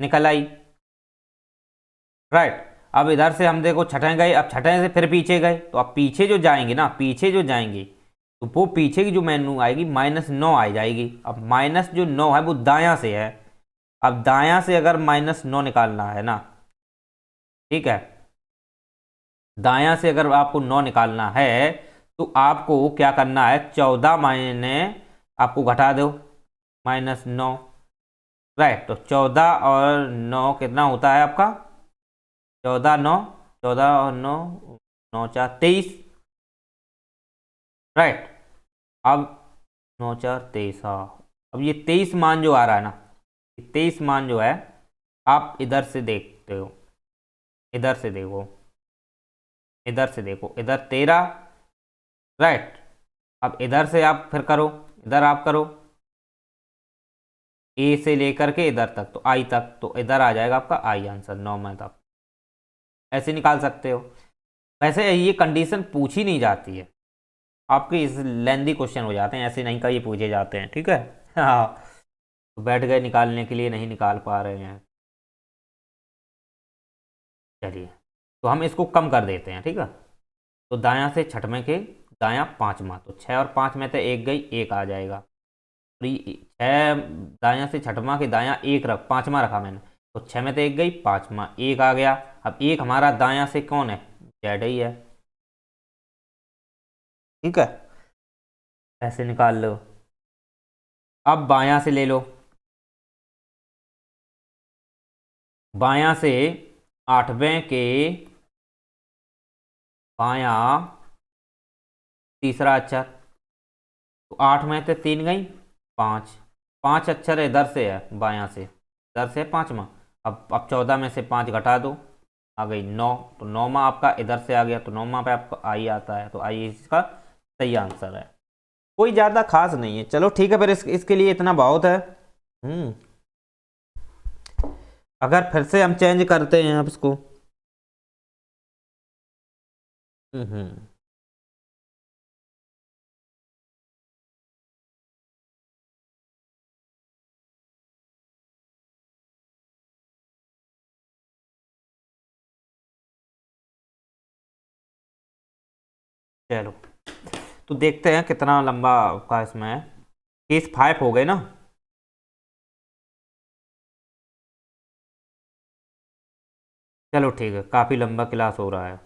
निकल आई, राइट। अब इधर से हम देखो छठे गए, अब छठे से फिर पीछे गए, तो अब पीछे जो जाएंगे ना, पीछे जो जाएंगे तो वो पीछे की जो मेनू आएगी -9 आ जाएगी। अब माइनस जो 9 है वो दायां से है, अब दायां से अगर -9 निकालना है ना, ठीक है, दायां से अगर आपको 9 निकालना है तो आपको क्या करना है, 14 मायने आपको घटा दो -9, राइट। तो 14 और 9 कितना होता है आपका, 14 और 9 9 4 23, राइट। अब 9 4 23, हाँ। अब ये 23 मान जो आ रहा है ना, 23 मान जो है, आप इधर से देखते हो, इधर से देखो, इधर 13, राइट। अब इधर से आप फिर करो, इधर आप करो, ए से लेकर के इधर तक, तो आई तक, तो इधर आ जाएगा आपका आई आंसर 9 में तक, ऐसे निकाल सकते हो। वैसे ये कंडीशन पूछी नहीं जाती है, आपके इस लेंदी क्वेश्चन हो जाते हैं, ऐसे नहीं कहीं पूछे जाते हैं, ठीक है। हाँ, तो बैठ गए निकालने के लिए, नहीं निकाल पा रहे हैं, चलिए तो हम इसको कम कर देते हैं, ठीक है। तो दायां से छठवें के दायां पांचवा, तो 6 और 5 में से एक गई, एक आ जाएगा। तो ये 6 दायां से छठवां के दायां एक रख, पांचवा रखा मैंने, तो 6 में से एक गई, पांचवा एक आ गया। अब एक हमारा दायां से कौन है, जेड ही है, ठीक है, ऐसे निकाल लो। अब बायां से ले लो, बायां से आठवें के बायां तीसरा अक्षर, तो 8 में से 3 गई, 5, 5 अक्षर इधर से है, बायां से इधर से पांचवा। अब 14 में से 5 घटा दो, आ गई 9, तो नौमा आपका इधर से आ गया, तो नौमा पे आपका आई आता है, तो आई इसका सही आंसर है। कोई ज़्यादा खास नहीं है, चलो ठीक है, फिर इसके लिए इतना बहुत है। हम्म, अगर फिर से हम चेंज करते हैं अब इसको, हम्म। चलो तो देखते हैं कितना लंबा का इसमें है। केस 5 हो गए ना। चलो ठीक है, काफ़ी लंबा क्लास हो रहा है।